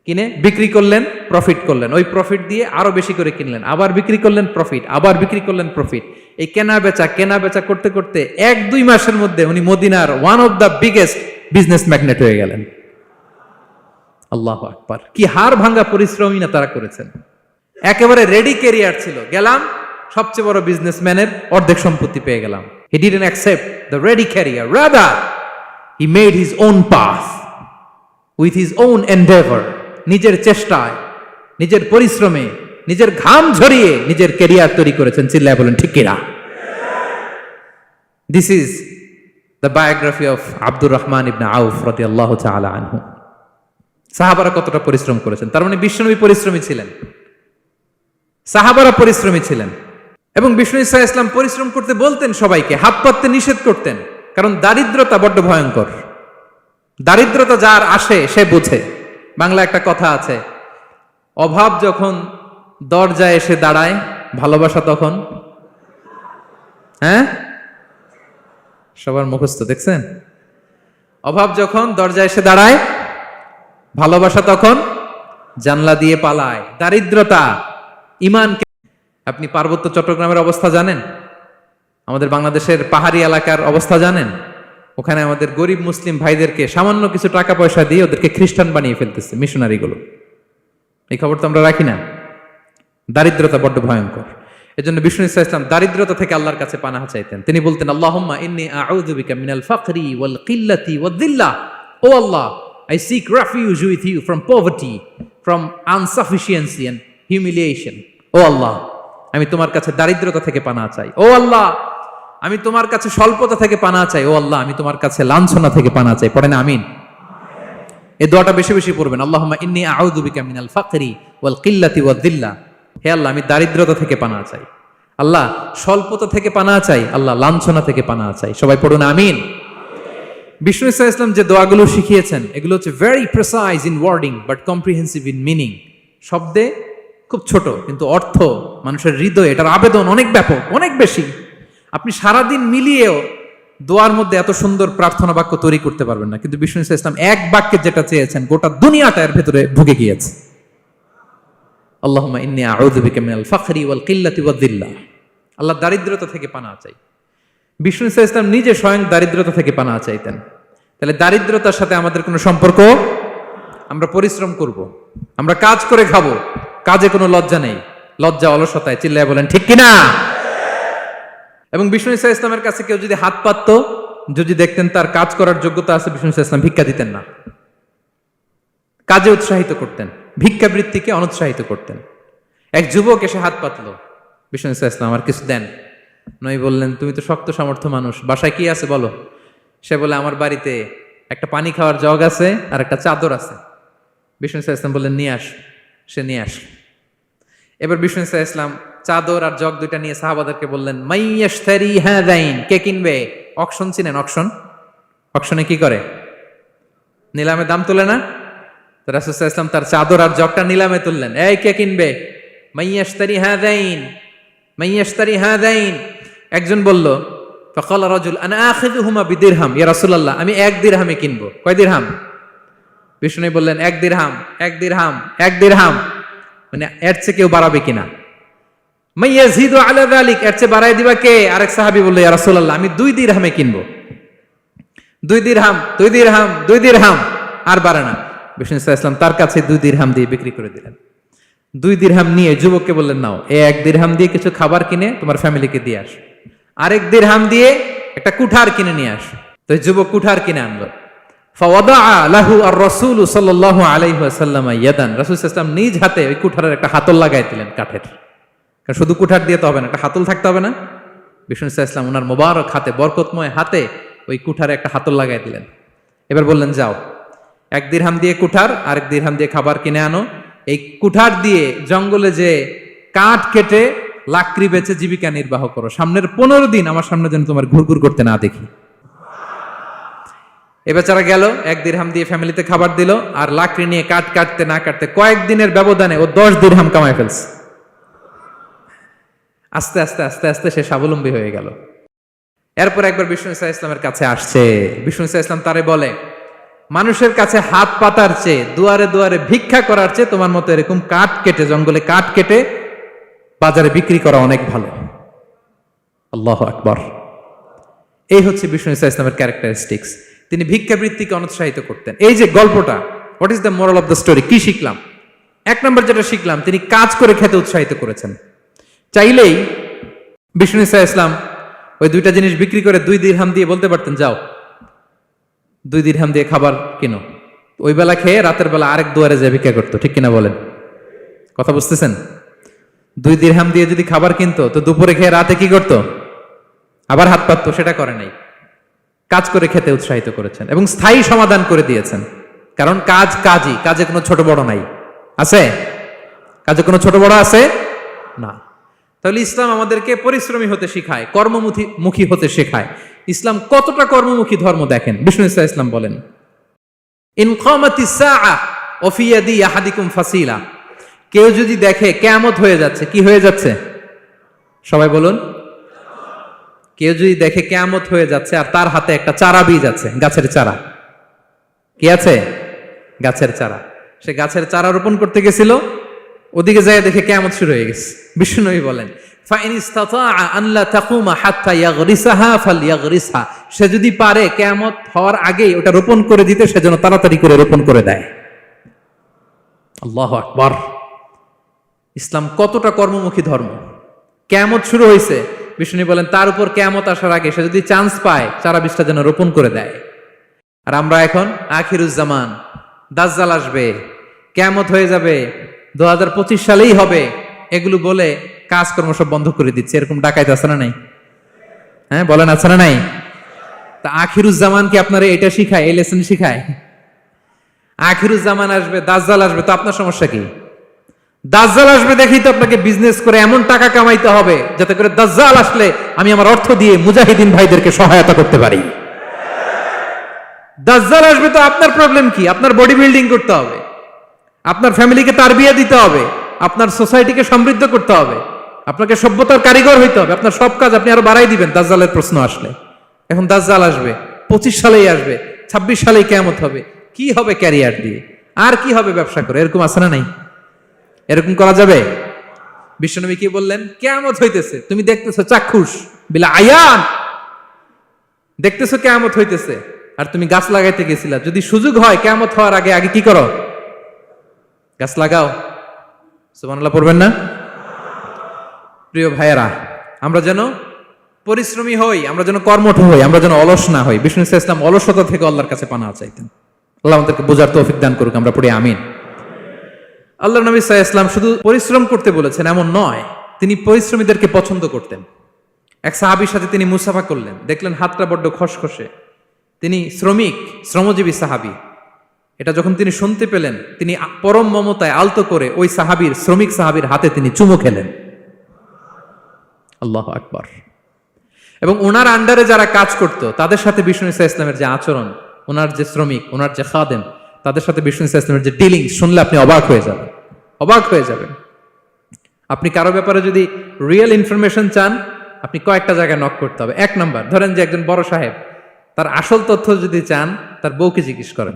কিনে বিক্রি করলেন, প্রফিট করলেন। ওই প্রফিট দিয়ে আরো বেশি করে কিনলেন, আবার বিক্রি করলেন, প্রফিট, আবার বিক্রি করলেন, প্রফিট। এই কেনা বেচা করতে করতে 1-2 মাসের মধ্যে উনি মদিনার one of the biggest business magnate হয়ে গেলেন। আল্লাহু আকবার। কি হাড় ভাঙ্গা পরিশ্রমই না তারা করেছেন। একেবারে রেডি ক্যারিয়ার ছিল, গেলাম সবচেয়ে বড় বিজনেসম্যানের অর্ধেক সম্পত্তি পেয়ে গেলাম। He didn't accept the ready career, rather he made his own path with his own endeavor. নিজের চেষ্টায়, নিজের পরিশ্রমে, নিজের ঘাম ঝরিয়ে নিজের ক্যারিয়ার তৈরি করেছেন। চিল্লায় বলেন ঠিক কিনা? This is the biography of Abdur Rahman ইবনে আউফ রাদিয়াল্লাহু তাআলা আনহু। সাহাবারা কতটা পরিশ্রম করেছেন, তার মানে বিশ্বনবী পরিশ্রমী ছিলেন, সাহাবারা পরিশ্রমী ছিলেন। এবং বিষ্ণু ইসা ইসলাম পরিশ্রম করতে বলতেন সবাইকে, হাত পাততে নিষেধ করতেন, কারণ দারিদ্রতা বড্ড ভয়ঙ্কর। দারিদ্রতা যার আসে সে বুঝে। বাংলা একটা কথা আছে, অভাব যখন দরজায় এসে দাঁড়ায়, ভালোবাসা তখন, হ্যাঁ সবার মুখস্থ, দেখছেন? অভাব যখন দরজায় এসে দাঁড়ায়, ভালোবাসা তখন জানলা দিয়ে পালায়। দারিদ্রতা ইমানকে। আপনি পার্বত্য চট্টগ্রামের অবস্থা জানেন? আমাদের বাংলাদেশের পাহাড়ি এলাকার অবস্থা জানেন? ওখানে আমাদের গরিব মুসলিম ভাইদেরকে সামান্য কিছু টাকা পয়সা দিয়ে ওদেরকে খ্রিস্টান বানিয়ে ফেলতেছে মিশনারিগুলো। এই খবর তো আমরা রাখি না। দারিদ্রতা বড্ড ভয়ঙ্কর। এজন্য বিষ্ণু ইসা ইসলাম দারিদ্রতা থেকে আল্লাহর কাছে পানাহ চাইতেন। তিনি বলতেন, আল্লাহুম্মা ইন্নী আউযু বিকা মিনাল ফাকরি ওয়াল কিল্লাতি ওয়াদ-দিল্লাহ। ও আল্লাহ, I seek refuge with you from poverty, from insufficiency and humiliation. ও আল্লাহ, আমি তোমার কাছে দারিদ্রতা থেকে পানাহ চাই। ও আল্লাহ, আমি তোমার কাছে স্বল্পতা থেকে পানাহ চাই। ও আল্লাহ, আমি তোমার কাছে লাঞ্ছনা থেকে পানাহ চাই। পড়েন আমিন। এই দোয়াটা বেশি বেশি পড়বেন, আল্লাহুম্মা ইন্নী আউযু বিকা মিনাল ফাকরি ওয়াল কিল্লাতি ওয়াদ দিল্লা। হে আল্লাহ, আমি দারিদ্রতা থেকে পানাহ চাই। আল্লাহ, স্বল্পতা থেকে পানাহ চাই। আল্লাহ, লাঞ্ছনা থেকে পানাহ চাই। সবাই পড়ুন আমিন। বিষ্ণু ইসা ইসলাম যে দোয়াগুলো শিখিয়েছেন এগুলো হচ্ছে very precise in wording but comprehensive in meaning. শব্দে খুব ছোট, কিন্তু অর্থ মানুষের হৃদয়ে এটার আবেদন অনেক ব্যাপক, অনেক বেশি। আপনি সারাদিন মিলিয়েও দোয়ার মধ্যে এত সুন্দর প্রার্থনা বাক্য তৈরি করতে পারবেন না, কিন্তু বিষ্ণু ইসা ইসলাম এক বাক্যে যেটা চেয়েছেন গোটা দুনিয়াটা এর ভেতরে ঢুকে গিয়েছে। আল্লাহুম্মা ইন্নী আউযু বিকা মিনাল ফাকরি ওয়াল কিল্লাতি ওয়াদ দিল্লা। আল্লাহ, দারিদ্রতা থেকে পানাহ চাই। বিষ্ণু ইসা ইসলাম নিজে স্বয়ং দারিদ্রতা থেকে পানাহ চাইতেন। তাহলে দারিদ্রতার সাথে আমাদের কোনো সম্পর্ক? আমরা পরিশ্রম করব, আমরা কাজ করে খাবো, কাজে কোনো লজ্জা নেই, লজ্জা অলসতায়। চিল্লায় বলেন ঠিক কিনা? এবং বিষ্ণু ইসা ইসলামের কাছে কেউ যদি হাত পাততো, যদি দেখতেন তার কাজ করার যোগ্যতা আছে, বিষ্ণু ইসা ইসলাম ভিক্ষা দিতেন না, কাজে উৎসাহিত করতেন, ভিক্ষাবৃত্তিকে অনুৎসাহিত করতেন। এক যুবক এসে হাত পাতলো, বিষ্ণু ইসা ইসলাম আর কিছু দেন। নই বললেন, তুমি তো শক্ত সামর্থ্য মানুষ, বাসায় কি আছে বলো? সে বলে, আমার বাড়িতে একটা পানি খাওয়ার জগ আছে আর একটা চাদর আছে। বিষ্ণু ইসা ইসলাম বললেন, নিয়ে আস। সে নিয়ে আস। এবার বিষ্ণু ইসা ইসলাম চাদর আর জগ দুইটা নিয়ে সাহাবাদেরকে বললেন, মাইয়াশতারি হাযাইন, কে কিনবে? অকশন চিনেন? অকশন, অকশনে কি করে? নিলামে দাম তোলে না? তো রাসূল সাল্লাল্লাহু আলাইহি ওয়াসাল্লাম তার চাদর আর জগটা নিলামে তুললেন। এই কে কিনবে? মাইয়াশতারি হাযাইন, মাইয়াশতারি হাযাইন। একজন বলল, ফাকাল রাজুল আনা আখিযুহুমা বিদিরহাম, ইয়া রাসূলুল্লাহ, আমি 1 দিরহামে কিনবো। কয় দিরহাম? বিষ্ণু বললেন, 1 দিরহাম, 1 দিরহাম, 1 দিরহাম। মানে এর চেয়ে কেউ বাড়াবে কিনা? মাইয়াজিদু আলা যালিক, এর চেয়ে বাড়ায় দিবা কে? আরেক সাহাবী বলল, ইয়া রাসূলুল্লাহ, আমি 2 দিরহামে কিনবো। 2 দিরহাম, 2 দিরহাম, 2 দিরহাম, আর বাড়ে না। বিষ্ণু সাল্লাল্লাহু আলাইহি ওয়াসাল্লাম তার কাছে 2 দিরহাম দিয়ে বিক্রি করে দিলেন। 2 দিরহাম নিয়ে যুবককে বললেন, নাও, এই 1 দিরহাম দিয়ে কিছু খাবার কিনে তোমার ফ্যামিলিকে দিয়ে আস, আরেক দিরহাম দিয়ে একটা কুঠার কিনে নিয়ে আস। তো যুবক কুঠার কিনে আনলো। ফাওয়াদা লাহু আর রাসূল সাল্লাল্লাহু আলাইহি ওয়াসাল্লাম ইয়াদান, রাসূল সাল্লাল্লাহু আলাইহি ওয়াসাল্লাম নিজ হাতে ওই কুঠারের একটা হাতল লাগাই দিলেন কাঠের। কারণ শুধু কুঠার দিয়ে তো হবে না, একটা হাতল থাকতে হবে না? বিষ্ণু সাল্লাল্লাহু আলাইহি ওয়াসাল্লাম ওনার মোবারক হাতে, বরকতময় হাতে ওই কুঠারে একটা হাতল লাগাই দিলেন। এবার বললেন, যাও, 1 দিরহাম দিয়ে কুঠার, আরেক দিরহাম দিয়ে খাবার কিনে আনো। এই কুঠার দিয়ে জঙ্গলে যে কাঠ কেটে লাকড়ি বেচে জীবিকা নির্বাহ করো। সামনের 15 দিন আমার সামনে যেন তোমার ঘুরঘুর করতে না দেখি। এ বেচারা গেল, 1 দিরহাম দিয়ে ফ্যামিলিতে খাবার দিল, আর লাকড়ি নিয়ে কাঠ কাটতে না কাটতে কয়েকদিনের ব্যবধানে ও 10 দিরহাম কামাই ফেলছে। আস্তে আস্তে আস্তে আস্তে সে স্বাবলম্বী হয়ে গেল। এরপর একবার বিষ্ণু ইসা ইসলামের কাছে আসছে। বিষ্ণু ইসা ইসলাম তারে বলে, মানুষের কাছে হাত পাতার চেয়ে, দুয়ারে দুয়ারে ভিক্ষা করার চেয়ে তোমার মতো এরকম কাঠ কেটে, জঙ্গলে কাঠ কেটে বাজারে বিক্রি করা অনেক ভালো। আল্লাহু আকবার। এই হচ্ছে বিষ্ণু ইসা ইসলামের ক্যারেক্টারিস্টিক্স। তিনি ভিক্ষাবৃত্তিকে অনুৎসাহিত করতেন। এই যে গল্পটা, what is the moral of the story? কি শিখলাম? 1 নম্বর যেটা শিখলাম, তিনি কাজ করে খেতে উৎসাহিত করেছেন। চাইলেই বিষ্ণু ইসা ইসলাম ওই 2টা জিনিস বিক্রি করে 2 দিরহাম দিয়ে বলতে পারতেন, যাও 2 দিরহাম দিয়ে খাবার কিনো। ওই বেলা খেয়ে রাতের বেলা আরেক দুয়ারে যে ভিক্ষা করতো, ঠিক কিনা বলেন? কথা বুঝতেছেন? 2 দিরহাম দিয়ে যদি খাবার কিনতো, তো দুপুরে খেয়ে রাতে কি করতো? আবার হাত পাততো। সেটা করে নাই, কাজ করে খেতে উৎসাহিত করেছেন এবং স্থায়ী সমাধান করে দিয়েছেন। কারণ কাজ কাজই, কাজে কোনো ছোট বড় নাই। আছে? কাজে কোনো ছোট বড় আছে না। তাহলে ইসলাম আমাদেরকে পরিশ্রমী হতে শেখায়, কর্মমুখী হতে শেখায়। ইসলাম কতটা কর্মমুখী ধর্ম দেখেন। বিষ্ণু ইসলাম বলেন, ইন কামাতিস সাআ ওয়া ফি ইয়াদি আহাদিকুম ফাসিলা, কেউ যদি দেখে কিয়ামত হয়ে যাচ্ছে, কি হয়ে যাচ্ছে? সবাই বলুন। কেউ যদি দেখে কিয়ামত হয়ে যাচ্ছে আর তার হাতে একটা চারা বীজ আছে, গাছের চারা। কি আছে? গাছের চারা। সে গাছের চারা রোপণ করতে গেছিল, ওদিকে যায় দেখে কিয়ামত শুরু হয়ে গেছে। বিষ্ণু বলেন, ফাইন ইসতাতাআ আন লা তাকুমা হাত্তা ইয়াগরিসাহা ফালইয়াগরিসহা, সে যদি পারে কিয়ামত হওয়ার আগেই ওটা রোপণ করে দিতে, সেজন্য তাড়াতাড়ি করে রোপণ করে দেয়। আল্লাহু আকবার। ইসলাম কতটা কর্মমুখী ধর্ম। কিয়ামত শুরু হয়েছে, বিষ্ণু বলেন তার উপর কিয়ামত আসার আগে সে যদি চান্স পায়, চারা বীজটা যেন রোপণ করে দেয়। আর আমরা এখন আখিরুজ্জামান, দাজ্জাল আসবে, কিয়ামত হয়ে যাবে, 2025 সালেই হবে, এগুলো বলে কাজকর্ম সব বন্ধ করে দিচ্ছে। এরকম ডাকাইতে আছে না নাই? হ্যাঁ বলেন, আছে না নাই? তা আখিরুজ্জামান কি আপনারা এটা শিখায়, এই লেসন শিখায়? আখিরুজ জামান আসবে, দাজ্জাল আসবে, তো আপনার সমস্যা কি? দাজ্জাল আসবে দেখেই তো আপনাকে বিজনেস করে এমন টাকা কামাইতে হবে যাতে করে দাজ্জাল আসলে আমি আমার অর্থ দিয়ে মুজাহিদিন ভাইদেরকে সহায়তা করতে পারি। দাজ্জাল আসবে তো আপনার প্রবলেম কি? আপনার বডি বিল্ডিং করতে হবে, আপনার ফ্যামিলিকে তারবিয়া দিতে হবে, আপনার সোসাইটিকে সমৃদ্ধ করতে হবে, আপনাকে সভ্যতার কারিগর হইতে হবে। আপনার সব কাজ আপনি আরো বাড়াই দিবেন দাজ্জালের প্রশ্ন আসলে। এখন দাজ্জাল আসবে, 25 সালেই আসবে, 26 সালেই কিয়ামত হবে। কি হবে ক্যারিয়ার দিয়ে? আর কি হবে ব্যবসা করে? এরকম আছে না নাই? এরকম করা যাবে? বিশ্বনবী কি বললেন? কিয়ামত হইতেছে, তুমি দেখতেছো চাক্ষুষ বিলা আয়ান, দেখতেছো কিয়ামত হইতেছে, আর তুমি গাছ লাগাইতে গেছিলা। যদি সুযোগ হয় কিয়ামত হওয়ার আগে আগে কি করো? গাছ লাগাও। সুবহানাল্লাহ পড়বেন না? প্রিয় ভাইয়েরা, আমরা যেন পরিশ্রমী হই, আমরা যেন কর্মঠ হই, আমরা যেন অলস না হই। বিষ্ণু ইসলাম অলসতা থেকে আল্লাহর কাছে পানাহ চাইতেন। আল্লাহ আমাদেরকে বোঝার তৌফিক দান করুক, আমরা পড়ি আমিন। আল্লাহ নবী সাল্লাল্লাহু আলাইহি ওয়াসাল্লাম শুধু পরিশ্রম করতে বলেছেন এমন নয়, তিনি পরিশ্রমীদেরকে পছন্দ করতেন। এক সাহাবীর সাথে তিনি মুসাফা করলেন, দেখলেন হাতটা বড্ড খসখসে, তিনি শ্রমজীবী সাহাবী। এটা যখন তিনি শুনতে পেলেন, তিনি পরম মমতায় আলতো করে ওই শ্রমিক সাহাবীর হাতে তিনি চুমু খেলেন। আল্লাহু আকবার। এবং ওনার আন্ডারে যারা কাজ করত তাদের সাথে বিষ্ণু ইসলামের যে আচরণ, ওনার যে শ্রমিক, ওনার যে খাদেম, তাদের সাথে বিষ্ণু ইসলামের যে ডিলিং শুনলে আপনি অবাক হয়ে যাবেন, অবাক হয়ে যাবেন। আপনি কারো ব্যাপারে যদি রিয়েল ইনফরমেশন চান, আপনি কয়েকটা জায়গায় নক করতে হবে। 1 নাম্বার, ধরেন যে একজন বড় সাহেব, তার আসল তথ্য যদি চান তার বউকে জিজ্ঞেস করেন।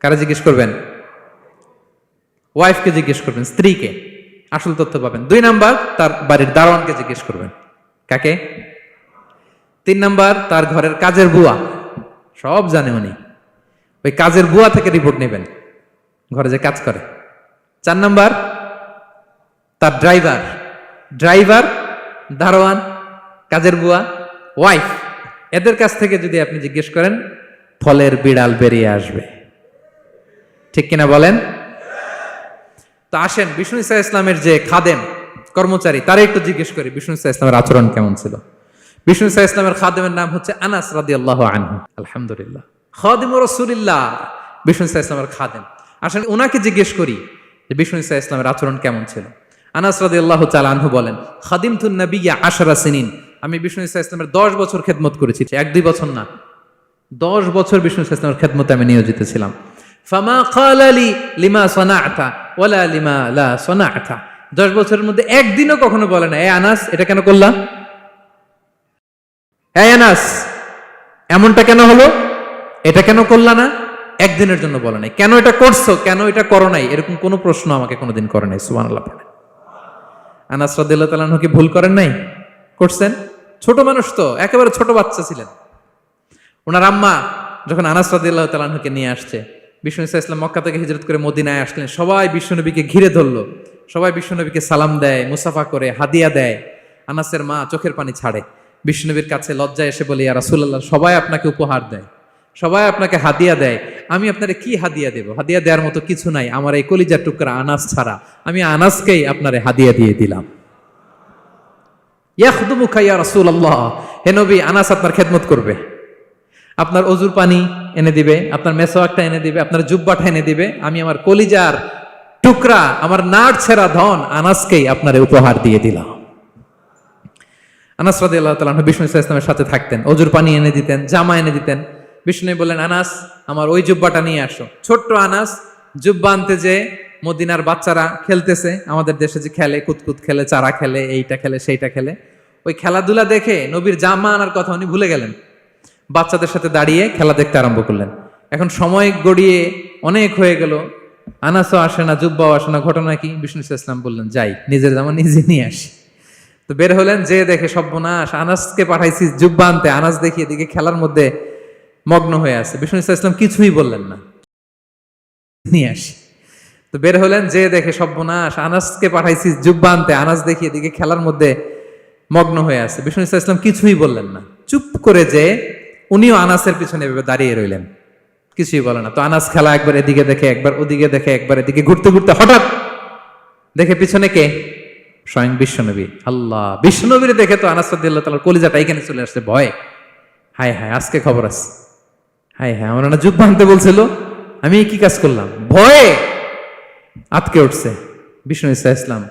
কারে জিজ্ঞেস করবেন? ওয়াইফকে জিজ্ঞেস করবেন, স্ত্রীকে, আসল তথ্য পাবেন। 2 নাম্বার, তার বাড়ির দারোয়ানকে জিজ্ঞেস করবেন। কাকে? 3 নাম্বার, তার ঘরের কাজের বুয়া, সব জানে উনি, ওই কাজের বুয়া থেকে রিপোর্ট নেবেন, ঘরে যে কাজ করে। 4 নাম্বার, তার ড্রাইভার, দারোয়ান, কাজের বুয়া, ওয়াইফ, এদের কাছ থেকে যদি আপনি জিজ্ঞেস করেন, ফলের বিড়াল বেরিয়ে আসবে। ঠিক কিনা বলেন? তো আসেন বিষ্ণু ইসলামের যে খাদেম, কর্মচারী, তারা একটু জিজ্ঞেস করি বিষ্ণু ইসলামের আচরণ কেমন ছিল। বিষ্ণু ইসলামের খাদেমের নাম হচ্ছে আনাস রাদিয়াল্লাহু আনহু। আলহামদুলিল্লাহ, খাদিমুর রাসূলিল্লাহ, বিষ্ণু ইসলামের খাদেম। আসেন ওনাকে জিজ্ঞেস করি যে বিষ্ণু ইসলামের আচরণ কেমন ছিল। আনাস রাদিয়াল্লাহু তাআলা আনহু বলেন, খাদিমতুন নবিয়্যা 10 সিনিন, আমি বিষ্ণু ইসলামের 10 বছর খেদমত করেছি। 1-2 বছর না, 10 বছর বিষ্ণু ইসলামের খেদমতে আমি নিয়োজিত ছিলাম। ফামা ক্বালা লি লিমা সানা'তা ওয়ালা লিমা লা সানা'তা, 10 বছরের মধ্যে একদিনও কখনো বলে না, এ আনাস এটা কেন করলা, এই আনাস এমনটা কেন হলো, এটা কেন করলা না, একদিনের জন্য বলে নাই। কেন এটা করছো, কেন এটা করো নাই, এরকম কোনো প্রশ্ন আমাকে কোনোদিন করে নাই। সুবহানাল্লাহ। আনাস রাদিয়াল্লাহু তাআলা আনহু কি ভুল করেন নাই? করছেন। ছোট মানুষ তো, একেবারে ছোট বাচ্চা ছিলেন। ওনার আম্মা যখন আনাস রাদিয়াল্লাহু তাআলা আনহুকে নিয়ে আসছে, বিষ্ণু ইসলাম মক্কা থেকে হিজরত করে মদিনায় আসলেন, সবাই বিশ্বনবীকে ঘিরে ধরলো, সবাই বিশ্বনবীকে সালাম দেয়, মুসাফা করে, হাদিয়া দেয়। আনাসের মা চোখের পানি ছাড়ে, বিশ্বনবীর কাছে লজ্জায় এসে বলে, ইয়া রাসূলুল্লাহ, সবাই আপনাকে উপহার দেয়, সবাই আপনাকে হাদিয়া দেয়, আমি আপনারে কি হাদিয়া দেব? হাদিয়া দেওয়ার মতো কিছু নাই আমার এই কলিজার টুকরা আনাস ছাড়া, আমি আনাসকেই আপনারে হাদিয়া দিয়ে দিলাম। ইয়াখদুমুকা ইয়া রাসূলুল্লাহ, হে নবী, আনাস আপনার খেদমত করবে, আপনার অজুর পানি এনে দিবে, আপনার মেসওয়াকটা এনে দিবে, আপনার জুব্বাটা এনে দিবে। আমি আমার কলিজার টুকরা, আমার নাড় ছেঁড়া ধন আনাসকেই আপনারে উপহার দিয়ে দিলাম। আনাস রাদিয়াল্লাহু তাআলা বিষ্ণু ইসলামের সাথে থাকতেন, অজুর পানি এনে দিতেন, জামা এনে দিতেন। বিষ্ণু বললেন, আনাস আমার ওই জুব্বাটা নিয়ে আসো। ছোট্ট আনাস জুব্বা আনতে যে মদিনার বাচ্চারা খেলতেছে, আমাদের দেশে যে খেলে, কুতকুত খেলে, চারা খেলে, এইটা খেলে, সেইটা খেলে, ওই খেলাধুলা দেখে নবীর জামা আনার কথা উনি ভুলে গেলেন। বাচ্চাদের সাথে দাঁড়িয়ে খেলা দেখতে আরম্ভ করলেন। এখন সময় গড়িয়ে অনেক হয়ে গেল, আনাসও আসে না, জুব্বাও আসে না। ঘটনা কি? বিষ্ণু ইসলাম বললেন, যাই নিজের জামা নিজে নিয়ে আসি। তো বের হলেন, যে দেখে সর্বনাশ, আনাসকে পাঠাইছি জুব্বা আনতে, আনাস দেখি এদিকে খেলার মধ্যে মগ্ন হয়ে আছে। বিষ্ণু ইসলাম কিছুই বললেন না, নিয়ে আসি। তো বের হলেন, যে দেখে সর্বনাশ, আনাসকে পাঠাইছি জুব্বা আনতে, আনাস দেখি এদিকে খেলার মধ্যে মগ্ন হয়ে আছে। বিষ্ণু ইসলাম কিছুই বললেন না, চুপ করে যে উনিও আনাসের পিছনে এভাবে দাঁড়িয়ে রইলেন, কিছুই বলে না। তো আনাস খেলা একবার এদিকে দেখে, একবার ওদিকে দেখে, একবার এদিকে ঘুরতে ঘুরতে হঠাৎ দেখে পিছনে কে? স্বয়ং বিশ্বনবী। আল্লাহ, বিশ্বনবীর দেখে তো আনাস রাদিয়াল্লাহু তাআলার কলিজাটা এখানে চলে আসছে ভয়। হায় হায়, আজকে খবর আছে, হায় হায়, আমার না জুব্বা আনতে বলছিল, আমি কি কাজ করলাম, ভয়ে আটকে উঠছে। বিষ্ণু ঈসা ইসলাম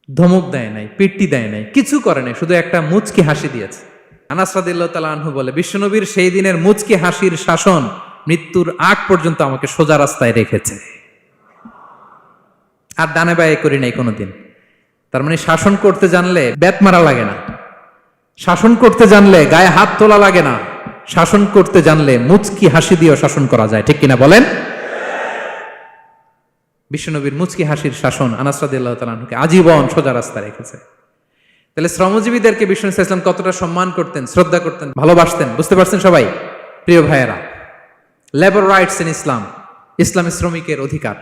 ধমক দেয় নাই, পিট্টি দেয় নাই, কিছু করে নাই, শুধু একটা মুচকি হাসি দিয়েছে। আনাস রাদিয়াল্লাহু তাআলা আনহু বলে, বিশ্বনবীর সেই দিনের মুচকি হাসির শাসন মৃত্যুর আগ পর্যন্ত আমাকে সোজা রাস্তায় রেখেছে, আর ডানে বায়ে করি নাই কোনোদিন। তার মানে শাসন করতে জানলে ব্যাত মারা লাগে না, শাসন করতে জানলে গায়ে হাত তোলা লাগে না, শাসন করতে জানলে মুচকি হাসি দিয়েও শাসন করা যায়, ঠিক কিনা বলেন? বিশ্বনবীর মুচকি হাসির শাসন আনাস রাদিয়াল্লাহু তাআলা আনহুকে আজীবন সোজা রাস্তা রেখেছে। তাহলে শ্রমজীবীদেরকে বিষ্ণু ঈসা ইসলাম কতটা সম্মান করতেন, শ্রদ্ধা করতেন, ভালোবাসতেন, বুঝতে পারছেন সবাই? প্রিয় ভাইয়েরা, লেবার রাইটস ইন ইসলাম, ইসলামে শ্রমিকের অধিকার।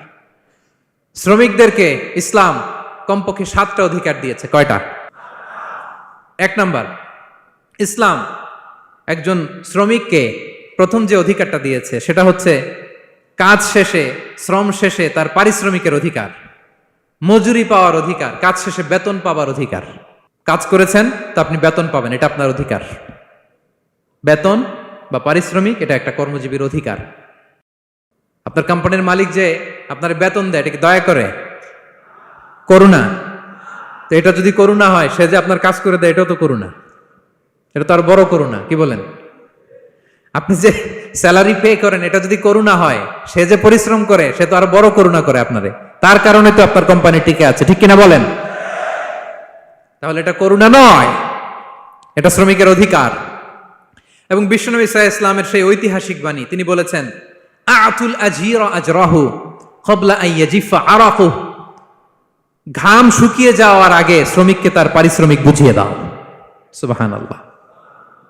শ্রমিকদেরকে ইসলাম কমপক্ষে 7টা অধিকার দিয়েছে। কয়টা? 1 নাম্বার, ইসলাম একজন শ্রমিককে প্রথম যে অধিকারটা দিয়েছে সেটা হচ্ছে কাজ শেষে, শ্রম শেষে তার পারিশ্রমিকের অধিকার, মজুরি পাওয়ার অধিকার, কাজ শেষে বেতন পাওয়ার অধিকার। কাজ করেছেন তো আপনি বেতন পাবেন, এটা আপনার অধিকার। বেতন বা পারিশ্রমিক এটা একটা কর্মজীবীর অধিকার। আপনার কোম্পানির মালিক যে আপনার বেতন দেয়, এটা কি দয়া করে? করুণা? তো এটা যদি করুণা হয়, সে যে আপনার কাজ করে দেয়, এটাও তো করুণা, এটা তো আর বড় করুণা, কি বলেন? আপনি যে স্যালারি পে করেন, এটা যদি করুণা হয়, সে যে পরিশ্রম করে, সে তো আর বড় করুণা করে আপনারে, তার কারণে তো আপনার কোম্পানি টিকে আছে, ঠিক কিনা বলেন? তাহলে এটা করুণা নয়, এটা শ্রমিকের অধিকার। এবং বিশ্বনবী সাল্লাল্লাহু আলাইহি ইসলামের সেই ঐতিহাসিক বাণী, তিনি বলেছেন, আতুল আজীরা আজরাহু ক্বাবলা আন ইয়াজিফা আরাকু, ঘাম শুকিয়ে যাওয়ার আগে শ্রমিককে তার পারিশ্রমিক বুঝিয়ে দাও। সুবহানাল্লাহ,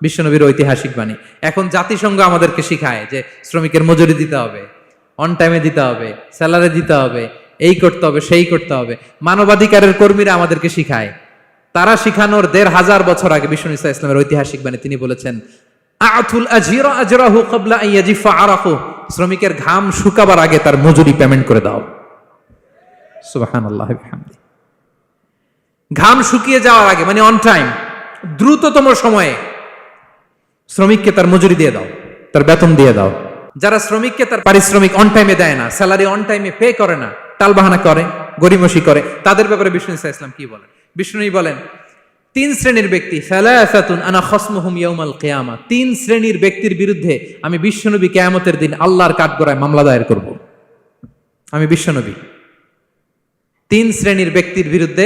বিশ্বনবীর ঐতিহাসিক বাণী। এখন জাতিসংঘ আমাদেরকে শিখায় যে শ্রমিকের মজুরি দিতে হবে, অন টাইমে দিতে হবে, স্যালারি দিতে হবে, এই করতে হবে, সেই করতে হবে। মানবাধিকারের কর্মীরা আমাদেরকে শিখায়, তারা শিখানোর 1500 বছর আগে বিশ্বনবী সাল্লাল্লাহু আলাইহি ইসলামের ঐতিহাসিক বাণী, তিনি বলেছেন, আতুল আজীরা আজরাহু ক্বাবলা আন ইয়াজিফা আরাকু, শ্রমিকের ঘাম শুকাবার আগে তার মজুরি পেমেন্ট করে দাও। সুবহানাল্লাহ বিহামদি। ঘাম শুকিয়ে যাওয়ার আগে মানে অন টাইম, দ্রুততম সময়ে শ্রমিককে তার মজুরি দিয়ে দাও, তার বেতন দিয়ে দাও। যারা শ্রমিককে তার পারিশ্রমিক অন টাইমে দেয় না, স্যালারি অন টাইমে পে করে না, টালবাহানা করে, গরিমসি করে, তাদের ব্যাপারে বিষ্ণু ঈসা ইসলাম কি বলেন? বিষ্ণু বলেন, 3 শ্রেণীর ব্যক্তি, সালাসাতুন আনা খাসমুহুম ইয়াউমাল কিয়ামা, 3 শ্রেণীর ব্যক্তির বিরুদ্ধে আমি বিশ্বনবী কিয়ামতের দিন আল্লাহর কাঠগড়ায় মামলা দায়ের করব। আমি বিশ্বনবী 3 শ্রেণীর ব্যক্তির বিরুদ্ধে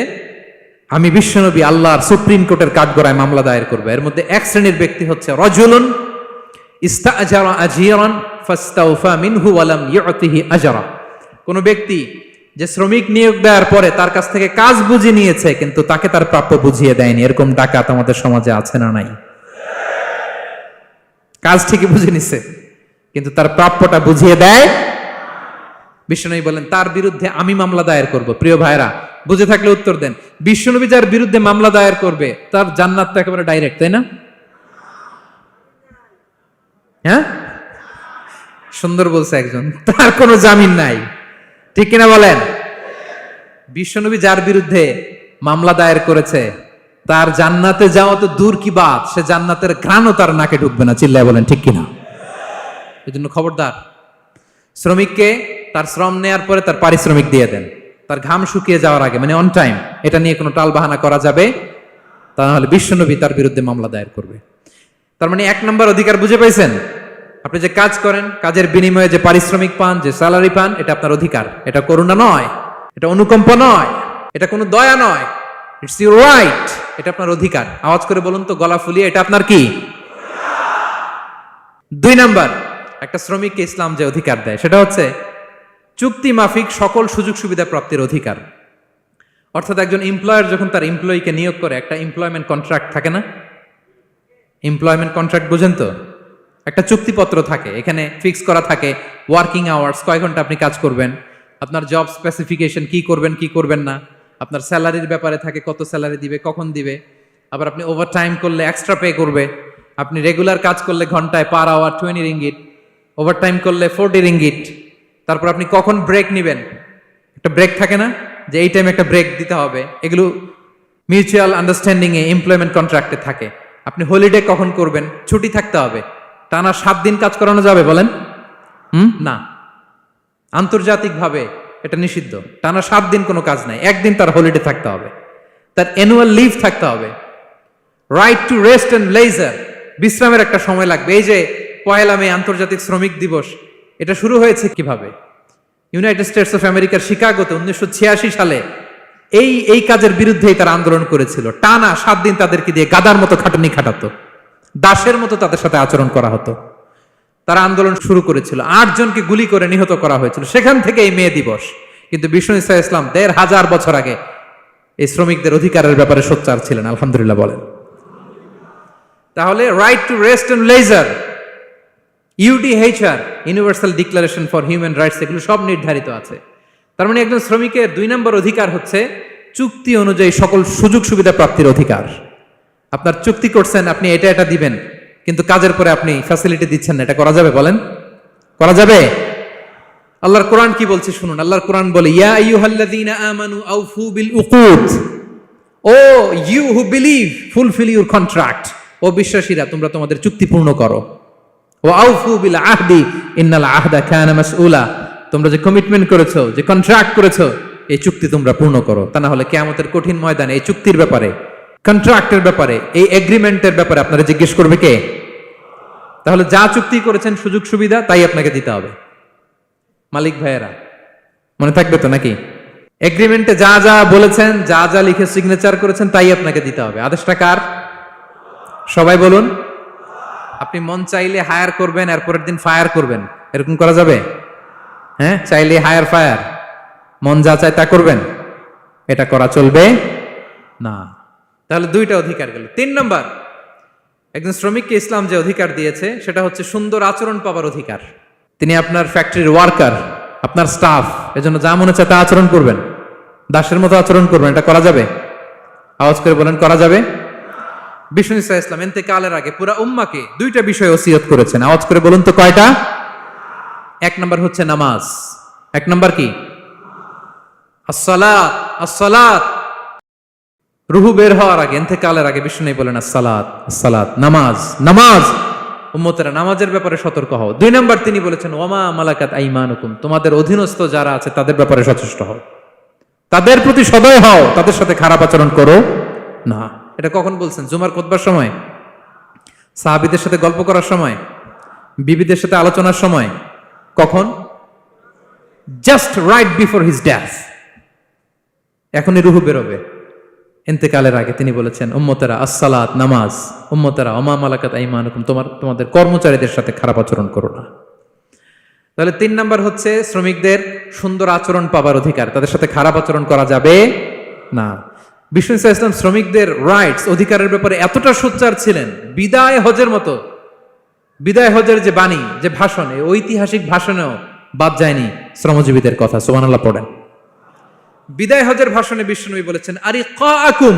আমি বিশ্বনবী আল্লাহর সুপ্রিম কোর্টের কাঠগড়ায় মামলা দায়ের করব। এর মধ্যে 1 শ্রেণীর ব্যক্তি হচ্ছে রাজুলুন ইস্তাআজারা আজীরান ফাস্তাওফা মিনহু ওয়া লাম ইউতিহি আজরা, কোন ব্যক্তি যে শ্রমিক নিয়োগ দেওয়ার পরে তার কাছ থেকে কাজ বুঝে নিয়েছে কিন্তু তাকে তার প্রাপ্য বুঝিয়ে দেয়নি। এরকম ডাকাত আমাদের সমাজে আছে না নাই? কাজ ঠিকই বুঝে নিছে কিন্তু তার প্রাপ্যটা বুঝিয়ে দেয়। বিশ্বনবী বলেন, তার বিরুদ্ধে আমি মামলা দায়ের করব। প্রিয় ভাইরা, বুঝে থাকলে উত্তর দেন। বিশ্বনবী যার বিরুদ্ধে মামলা দায়ের করবে তার জান্নাত তো একেবারে ডাইরেক্ট, তাই না? হ্যাঁ, সুন্দর বলছে একজন, তার কোনো জামিন নাই, ঠিক কিনা বলেন? বিশ্বনবী যার বিরুদ্ধে মামলা দায়ের করেছে তার জান্নাতে যাওয়া তো দূর কি বাত, সে জান্নাতের ঘ্রাণও তার নাকে ঢুকবে না, চিল্লায় বলেন ঠিক কিনা? এই জন্য খবরদার, শ্রমিককে তার শ্রম নেয়ার পরে তার পারিশ্রমিক দিয়ে দেন, তার ঘাম শুকিয়ে যাওয়ার আগে, মানে অন টাইম। এটা নিয়ে কোনো টালবাহানা করা যাবে তা না হলে বিশ্বনবী তার বিরুদ্ধে মামলা দায়ের করবে। তার মানে 1 নম্বর অধিকার বুঝে পাইছেন? আপনি যে কাজ করেন, কাজের বিনিময়ে যে পারিশ্রমিক পান, যে স্যালারি পান, এটা আপনার অধিকার। এটা করুণা নয়, এটা অনুকম্প নয়, এটা কোনো দয়া নয়, ইটস ইউর রাইট, এটা আপনার অধিকার। আওয়াজ করে বলুন তো, গলা ফুলিয়ে, এটা আপনার কি? 2 নাম্বার, একটা শ্রমিককে ইসলাম যে অধিকার দেয় সেটা হচ্ছে চুক্তি মাফিক সকল সুযোগ সুবিধা প্রাপ্তির অধিকার। অর্থাৎ একজন এমপ্লয়ার যখন তার এমপ্লয়িকে নিয়োগ করে, একটা এমপ্লয়মেন্ট কন্ট্রাক্ট থাকে না? এমপ্লয়মেন্ট কন্ট্রাক্ট বোঝেন তো? একটা চুক্তিপত্র থাকে, এখানে ফিক্স করা থাকে ওয়ার্কিং আওয়ার্স, কয় ঘন্টা আপনি কাজ করবেন, আপনার জব স্পেসিফিকেশন, কি করবেন কি করবেন না, আপনার স্যালারির ব্যাপারে থাকে, কত স্যালারি দিবে, কখন দিবে, আবার আপনি ওভার টাইম করলে এক্সট্রা পে করবে, আপনি রেগুলার কাজ করলে ঘন্টায় per hour 20 ringgit, over time করলে 40 রিঙ্গিট। তারপর আপনি কখন ব্রেক নেবেন, একটা ব্রেক থাকে না যে এই টাইমে একটা ব্রেক দিতে হবে, এগুলো মিউচুয়াল আন্ডারস্ট্যান্ডিং এ এমপ্লয়মেন্ট কন্ট্রাক্টে থাকে। আপনি হলিডে কখন করবেন, ছুটি থাকতে হবে, টানা 7 দিন কাজ করানো যাবে বলেন? না, আন্তর্জাতিকভাবে এটা নিষিদ্ধ। টানা 7 দিন কোনো কাজ নাই, একদিন তার হলিডে থাকতে হবে, তার অ্যানুয়াল লিভ থাকতে হবে। Right to rest and leisure, বিশ্রামের একটা সময় লাগবে। এই যে 1 মে আন্তর্জাতিক শ্রমিক দিবস, এটা শুরু হয়েছে কিভাবে? ইউনাইটেড স্টেটস অফ আমেরিকার শিকাগোতে 1986 সালে এই কাজের বিরুদ্ধেই তারা আন্দোলন করেছিল। টানা 7 দিন তাদেরকে দিয়ে গাদার মতো খাটুনি খাটাতো, দাসের মতো তাদের সাথে আচরণ করা হতো। তারা আন্দোলন শুরু করেছিল, 8 জনকে গুলি করে নিহত করা হয়েছিল। সেখান থেকে এই মে দিবস। কিন্তু বিষ্ণু ঈসা ইসলাম 1500 বছর আগে এই শ্রমিকদের অধিকারের ব্যাপারে সোচ্চার ছিলেন। আলহামদুলিল্লাহ বলেন। তাহলে right to rest and leisure, UDHR, universal declaration for human rights, এগুলো সব নির্ধারিত আছে। তার মানে একজন শ্রমিকের 2 নম্বর অধিকার হচ্ছে চুক্তি অনুযায়ী সকল সুযোগ সুবিধা প্রাপ্তির অধিকার। আপনার চুক্তি করছেন, আপনি এটা এটা দিবেন, কিন্তু কাজের পরে আপনি ফ্যাসিলিটি দিচ্ছেন না, এটা করা যাবে? বলেন, করা যাবে? আল্লাহর কোরআন কি বলছে শুনুন। আল্লাহর কোরআন বলে, ইয়া আইয়ুহাল্লাযীনা আমানু আউফু বিল উকুদ, O you who believe fulfill your contract, ও বিশ্বাসীরা তোমরা তোমাদের চুক্তি পূর্ণ করো। ও আউফু বিল আহদি ইন্নাল আহদা কানা মাসউলা, তোমরা যে কমিটমেন্ট করেছো, যে কন্ট্রাক্ট করেছো, এই চুক্তি তোমরা পূর্ণ করো। তা না হলে কিয়ামতের কঠিন ময়দানে এই চুক্তির ব্যাপারে, কন্ট্রাক্টের ব্যাপারে, এই এগ্রিমেন্টের ব্যাপারে আপনারা জিজ্ঞেস করবে কে? তাহলে যা চুক্তি করেছেন সুযোগ সুবিধা, তাই আপনাকে দিতে হবে। মালিক ভাইয়েরা মনে থাকবে তো নাকি? এগ্রিমেন্টে যা যা বলেছেন, যা যা লিখে সিগনেচার করেছেন, তাই আপনাকে দিতে হবে। আদেশটা কার? সবাই বলুন। আপনি মন চাইলে হায়ার করবেন, এরপরের দিন ফায়ার করবেন, এরকম করা যাবে? হ্যাঁ, চাইলে হায়ার ফায়ার, মন যা চায় তা করবেন, এটা করা চলবে না। তাহলে 2টা অধিকার গেল। 3 নম্বর, একজন শ্রমিককে ইসলাম যে অধিকার দিয়েছে সেটা হচ্ছে সুন্দর আচরণ পাবার অধিকার। তিনি আপনার ফ্যাক্টরির ওয়ার্কার, আপনার স্টাফ, এজন্য যা মনে চায় তা আচরণ করবেন, দাসের মতো আচরণ করবেন। এটা করা যাবে? আওয়াজ করে বলেন, করা যাবে? বিষ্ণু ঈসা ইসলাম ইন্তেকালের আগে পুরা উম্মাকে 2টা বিষয় ওসিয়ত করেছেন। আওয়াজ করে বলুন তো কয়টা? 1 নম্বর হচ্ছে নামাজ। 1 নম্বর কি? আসসালাত, আসসালাত। রুহু বের হওয়ার আগে, ইন্তেকালের আগে বিষ্ণু বলেন আসসালাত, আসসালাত, নামাজ, নামাজ। উম্মতেরা নামাজের ব্যাপারে সতর্ক হও। 2 নম্বর তিনি বলেছেন ওয়ামা মালাকাত আইমানুকুম, তোমাদের অধীনস্থ যারা আছে তাদের ব্যাপারে সচেষ্ট হও, তাদের প্রতি সদয় হও, তাদের সাথে খারাপ আচরণ করো না। এটা কখন বলছেন? জুমার খুতবার সময়, সাহাবীদের সাথে গল্প করার সময়, বিবিদের সাথে আলোচনার সময়। কখন? Just right before his death. এখনই রুহু বেরোবে, ইন্তেকালের আগে তিনি বলেছেন উম্মতেরা আসসালাত, নামাজ, উম্মতেরা ওমা মালাকাত আইমানুকুম, তোমাদের কর্মচারীদের সাথে খারাপ আচরণ করো না। তাহলে 3 নম্বর হচ্ছে শ্রমিকদের সুন্দর আচরণ পাবার অধিকার, তাদের সাথে খারাপ আচরণ করা যাবে না। বিষ্ণু ঈসা ইসলাম শ্রমিকদের রাইটস, অধিকারের ব্যাপারে এতটা সোচ্চার ছিলেন, বিদায় হজের মতো, বিদায় হজের যে বাণী, যে ভাষণ, এই ঐতিহাসিক ভাষণেও বাদ যায়নি শ্রমজীবীদের কথা। সুবহানাল্লাহ পড়েন। বিদায় হজের ভাষণে বিষ্ণুনবী বলেছেন আরিকাকুম,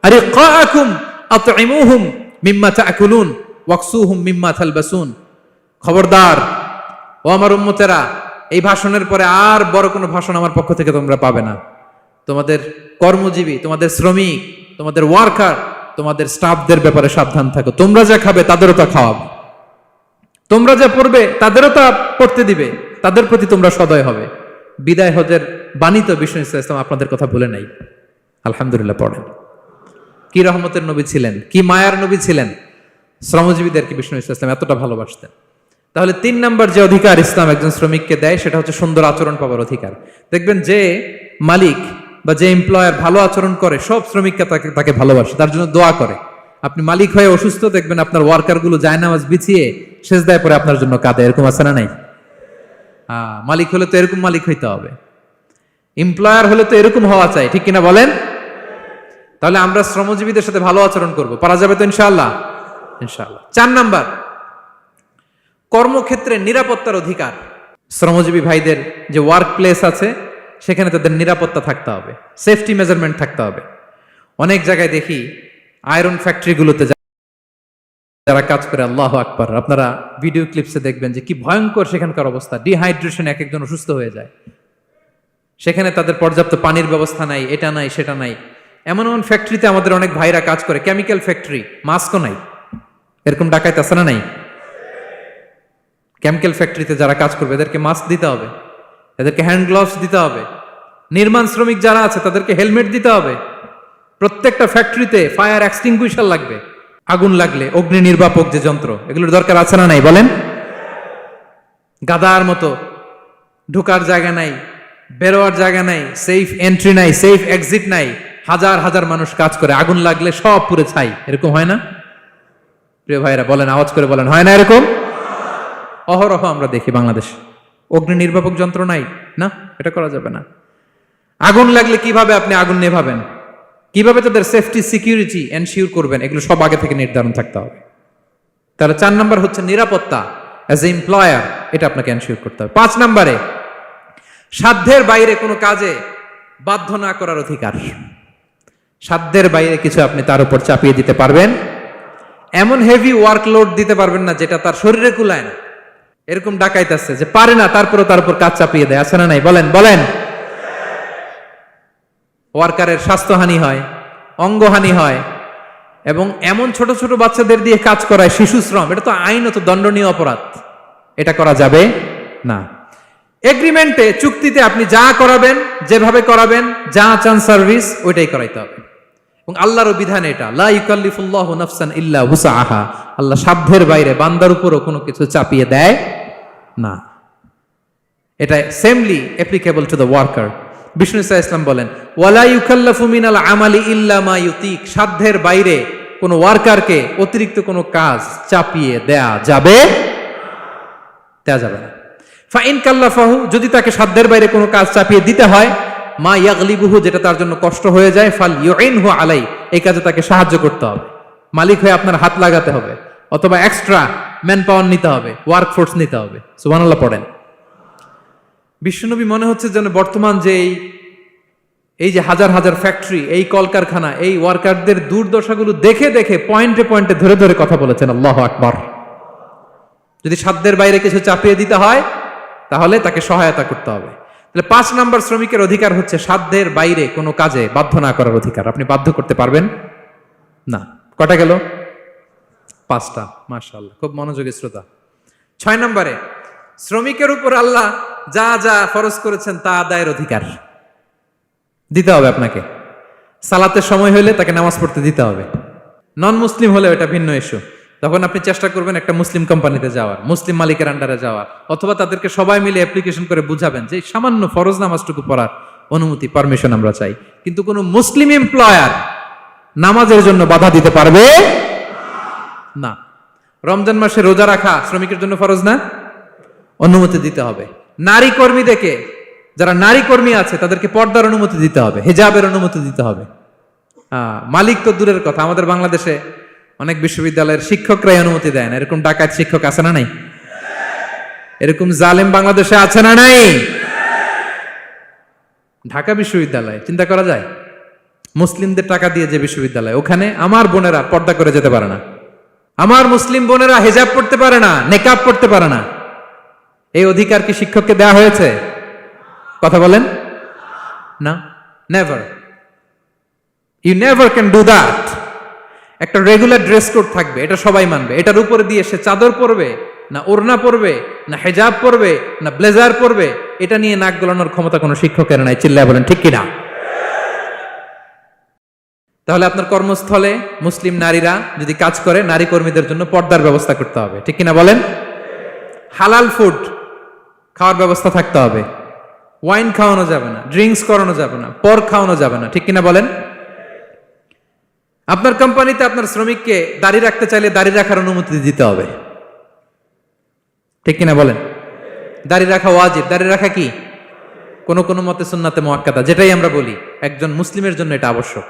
আরিকাকুম আতইমুহুম মিম্মা তাকুলুন ওয়াকসুহুম মিম্মা তালবাসুন। খবরদার ও আমার উম্মতেরা, এই ভাষণের পরে আর বড় কোনো ভাষণ আমার পক্ষ থেকে তোমরা পাবে না। তোমাদের কর্মজীবী, তোমাদের শ্রমিক, তোমাদের ওয়ার্কার, তোমাদের স্টাফদের ব্যাপারে সাবধান থাকো। তোমরা যা খাবে তাদেরও তা খাওয়াবে, তোমরা যা পড়বে তাদেরও তা পড়তে দিবে, তাদের প্রতি তোমরা সদয় হবে। বিদায় হজের বাণী তো বিষ্ণু ঈসা ইসলাম আপনাদের কথা ভুলে নাই। আলহামদুলিল্লাহ পড়েন। কি রহমতের নবী ছিলেন, কি মায়ার নবী ছিলেন। শ্রমজীবীদেরকে বিষ্ণু ঈসা ইসলাম এতটা ভালোবাসতেন। তাহলে 3 নম্বর যে অধিকার ইসলাম একজন শ্রমিককে দেয় সেটা হচ্ছে সুন্দর আচরণ পাবার অধিকার। দেখবেন যে মালিক বা যে এমপ্লয়ার ভালো আচরণ করে, সব শ্রমিককে তাকে ভালোবাসে, তার জন্য দোয়া করে। আপনি মালিক হয়ে অসুস্থ, দেখবেন আপনার ওয়ার্কার গুলো জায়নামাজ বিছিয়ে সেজদায় পরে আপনার জন্য কাঁদে। এরকম আছে না নাই? মালিক হলে তো এরকম মালিক হইতে হবে, এমপ্লয়ার হলে তো এরকম হওয়া চাই, ঠিক কিনা বলেন? তাহলে আমরা শ্রমজীবীদের সাথে ভালো আচরণ করব, পারা যাবে তো ইনশাআল্লাহ? ইনশাআল্লাহ। 4 নাম্বার, কর্মক্ষেত্রে নিরাপত্তার অধিকার। শ্রমজীবী ভাইদের যে ওয়ার্ক প্লেস আছে সেখানে তাদের নিরাপত্তা থাকতে হবে, সেফটি মেজারমেন্ট থাকতে হবে। অনেক জায়গায় দেখি আয়রন ফ্যাক্টরিগুলোতে যারা কাজ করে, আল্লাহু আকবার, আপনারা ভিডিও ক্লিপসে দেখবেন যে কি ভয়ঙ্কর সেখানকার অবস্থা। ডিহাইড্রেশন, এক একজন অসুস্থ হয়ে যায়। সেখানে তাদের পর্যাপ্ত পানির ব্যবস্থা নাই, এটা নাই সেটা নাই। এমন এমন ফ্যাক্টরিতে আমাদের অনেক ভাইরা কাজ করে, কেমিক্যাল ফ্যাক্টরি, মাস্কও নাই। এরকম ডাকাইতে আছে না নাই? কেমিক্যাল ফ্যাক্টরিতে যারা কাজ করবে এদেরকে মাস্ক দিতে হবে, এদেরকে হ্যান্ড গ্লাভস দিতে হবে। নির্মাণ শ্রমিক যারা আছে তাদেরকে হেলমেট দিতে হবে। প্রত্যেকটা ফ্যাক্টরিতে ফায়ার এক্সটিংগুইশার লাগবে, আগুন লাগলে অগ্নি নির্বাপক যে যন্ত্র, এগুলোর দরকার আছে না নাই বলেন? গাদার মতো ঢোকার জায়গা নাই, বেরোয়ার জায়গা নাই, সেফ এন্ট্রি নাই, সেফ এক্সিট নাই, হাজার হাজার মানুষ কাজ করে, আগুন লাগলে সব পুড়ে ছাই। এরকম হয় না? প্রিয় ভাইরা বলেন, আওয়াজ করে বলেন, হয় না এরকম? অহরহ আমরা দেখি বাংলাদেশে অগ্নি নির্বাপক যন্ত্র নাই, না, এটা করা যাবে না। আগুন লাগলে কিভাবে আপনি আগুন নেভাবেন, কিভাবে তাদের সেফটি সিকিউরিটি এনশিওর করবেন, এগুলো সব আগে থেকে নির্ধারণ থাকতে হবে। তাহলে 4 নাম্বার হচ্ছে নিরাপত্তা অ্যাজ এ এমপ্লয়ার, এটা আপনাকে এনশিওর করতে হবে। 5 নাম্বারে সাধ্যের বাইরে কোনো কাজে বাধ্য না করার অধিকার। সাধ্যের বাইরে কিছু আপনি তার উপর চাপিয়ে দিতে পারবেন, এমন হেভি ওয়ার্কলোড দিতে পারবেন না যেটা তার শরীরে কুলায় না। এরকম ডাকাইত আছে যে পারে না, তারপরে তার উপর কাজ চাপিয়ে দেয়, আছে না নাই বলেন? বলেন। ওয়ার্কারের স্বাস্থ্যহানি হয়, অঙ্গহানি হয়, এবং এমন ছোট ছোট বাচ্চাদের দিয়ে কাজ করায়, শিশু শ্রম, এটা তো আইনত দণ্ডনীয় অপরাধ, এটা করা যাবে না। এগ্রিমেন্টে, চুক্তিতে আপনি যা করাবেন, যেভাবে করাবেন, যা চান সার্ভিস, ওইটাই করাইতে হবে। এবং আল্লাহর বিধান এটা, লা ইউকাল্লিফুল্লাহু নাফসান ইল্লা উসআহা, আল্লাহ সাধ্যের বাইরে বান্দার উপরও কোনো কিছু চাপিয়ে দেয় না। এটা samely applicable to the worker. Bishnu Islam বলেন, ওয়ালা ইউকাল্লাফু মিনাল আমালি ইল্লা মা ইউতিক, সাধ্যের বাইরে কোনো ওয়ার্কারকে অতিরিক্ত কোনো কাজ চাপিয়ে দেয়া যাবে না। ফাইন কাল্লাফাহু, যদি তাকে সাধ্যের বাইরে কোনো কাজ চাপিয়ে দিতে হয়, মা ইয়াগলিবুহু, যেটা তার জন্য কষ্ট হয়ে যায়, ফাল ইউইনহু আলাই, এই কাজে তাকে সাহায্য করতে হবে। মালিক হয়ে আপনার হাত লাগাতে হবে, অথবা এক্সট্রা ম্যান পাওয়ার নিতে হবে, ওয়ার্ক ফোর্স নিতে হবে। সুবহানাল্লাহ পড়েন। বিশ্বনবী মনে হচ্ছে যেন বর্তমান যে এই যে হাজার হাজার ফ্যাক্টরি, এই কলকারখানা, এই ওয়ার্কারদের দুর্দশাগুলো দেখে দেখে পয়েন্টে পয়েন্টে ধরে ধরে কথা বলেছেন। আল্লাহু আকবার। যদি সাধ্যের বাইরে কিছু চাপিয়ে দিতে হয় তাহলে তাকে সহায়তা করতে হবে। তাহলে 5 নাম্বার শ্রমিকের অধিকার হচ্ছে সাধ্যের বাইরে কোনো কাজে বাধ্য না করার অধিকার। আপনি বাধ্য করতে পারবেন না। কটা গেল? 5টা। মাশাআল্লাহ, খুব মনোযোগী শ্রোতা। 6 নম্বরে শ্রমিকের উপর আল্লাহ যা যা ফরজ করেছেন তা আদায়ের অধিকার দিতে হবে আপনাকে। সালাতের সময় হলে তাকে নামাজ পড়তে দিতে হবে। নন মুসলিম হলে এটা ভিন্ন ইস্যু, তখন আপনি চেষ্টা করবেন একটা মুসলিম কোম্পানিতে যাওয়ার, মুসলিম মালিকের আন্ডারে যাওয়ার, অথবা তাদেরকে সবাই মিলে অ্যাপ্লিকেশন করে বুঝাবেন যে সামান্য ফরজ নামাজটুকু পড়ার অনুমতি, পারমিশন আমরা চাই। কিন্তু কোনো মুসলিম এমপ্লয়ার নামাজের জন্য বাধা দিতে পারবে না। রমজান মাসে রোজা রাখা শ্রমিকের জন্য ফরজ না, অনুমতি দিতে হবে। নারী কর্মীদেরকে, যারা নারী কর্মী আছে তাদেরকে পর্দার অনুমতি দিতে হবে, হিজাবের অনুমতি দিতে হবে। মালিক তো দূরের কথা, আমাদের বাংলাদেশে অনেক বিশ্ববিদ্যালয়ের শিক্ষকরাই অনুমতি দেয় না। এরকম ডাকাত শিক্ষক আছে না নাই? এরকম জালেম বাংলাদেশে আছে না নাই? ঢাকা বিশ্ববিদ্যালয় চিন্তা করা যায়, মুসলিমদের টাকা দিয়ে যে বিশ্ববিদ্যালয়, ওখানে আমার বোনেরা পর্দা করে যেতে পারে না, আমার মুসলিম বোনেরা হিজাব পড়তে পারে না, নেকাব পড়তে পারে না। এই অধিকার কি শিক্ষককে দেওয়া হয়েছে? কথা বলেন না, never. You never can do that. একটা রেগুলার ড্রেস কোড থাকবে, এটা সবাই মানবে। এটার উপরে দিয়ে সে চাদর পরবে না ওড়না পরবে না হিজাব পরবে না ব্লেজার পরবে, এটা নিয়ে নাক গলানোর ক্ষমতা কোনো শিক্ষকের নাই। চিল্লায় বলেন ঠিক কিনা? তাহলে আপনার কর্মস্থলে মুসলিম নারীরা যদি কাজ করে, নারী কর্মীদের জন্য পর্দার ব্যবস্থা করতে হবে, ঠিক কিনা বলেন? হালাল ফুড খাওয়ার ব্যবস্থা থাকতে হবে। ওয়াইন খাওয়ানো যাবে না, ড্রিঙ্কস করানো যাবে না, পর্ক খাওয়ানো যাবে না, ঠিক কিনা বলেন? আপনার কোম্পানিতে আপনার শ্রমিককে দাড়ি রাখতে চাইলে দাড়ি রাখার অনুমতি দিতে হবে, ঠিক কিনা বলেন? দাড়ি রাখা ওয়াজিব। দাড়ি রাখা কি? কোন মতে সুন্নাতে মুআক্কাদা, যেটাই আমরা বলি, একজন মুসলিমের জন্য এটা আবশ্যক।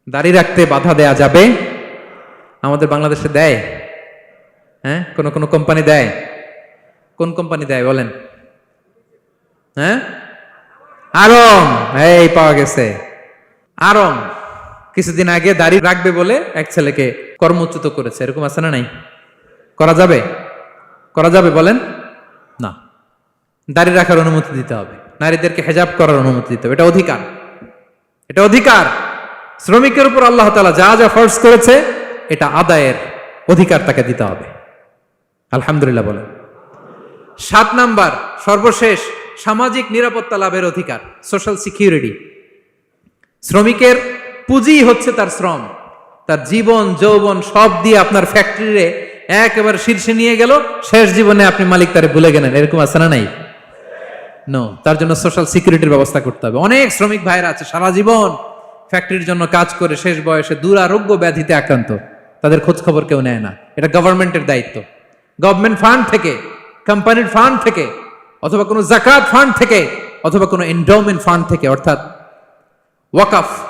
দাড়ি রাখতে বাধা দেয়া যাবে? আমাদের বাংলাদেশে দেয়? হ্যাঁ, কোন কোম্পানি দেয়? কোন কোম্পানি দেয় বলেন? হ্যাঁ, আরং। এই পাওয়া গেছে আরং। কিছুদিন আগে দাড়ি রাখবে বলে এক ছেলেকে কর্মচ্যুত করেছে। এরকম আছে না নাই? করা যাবে? করা যাবে বলেন? না। দাড়ি রাখার অনুমতি দিতে হবে, নারীদেরকে হিজাব করার অনুমতি দিতে হবে। এটা অধিকার, এটা অধিকার। শ্রমিকের উপর আল্লাহ তাআলা যা যা ফরজ করেছে এটা আদায়ের অধিকার তাকে দিতে হবে। আলহামদুলিল্লাহ বলেন। 7 নাম্বার, সর্বশেষ, সামাজিক নিরাপত্তা লাভের অধিকার, সোশ্যাল সিকিউরিটি। শ্রমিকের পুঁজি হচ্ছে তার শ্রম, তার জীবন যৌবন সব দিয়ে আপনার ফ্যাক্টরিরে একেবারে শীর্ষে নিয়ে গেল, শেষ জীবনে আপনি মালিক তারে ভুলে গেলেন, এরকম আছে না নাই? নো, তার জন্য সোশ্যাল সিকিউরিটির ব্যবস্থা করতে হবে। অনেক শ্রমিক ভাইরা আছে সারা জীবন ফ্যাক্টরির জন্য কাজ করে শেষ বয়সে দুরারোগ্য ব্যাধিতে আক্রান্ত, তাদের খোঁজ খবর কেউ নেয় না। এটা গভর্নমেন্টের দায়িত্ব। গভর্নমেন্ট ফান্ড থেকে, কোম্পানির ফান্ড থেকে, অথবা কোনো যাকাত ফান্ড থেকে, অথবা কোনো এন্ডাওমেন্ট ফান্ড থেকে, অর্থাৎ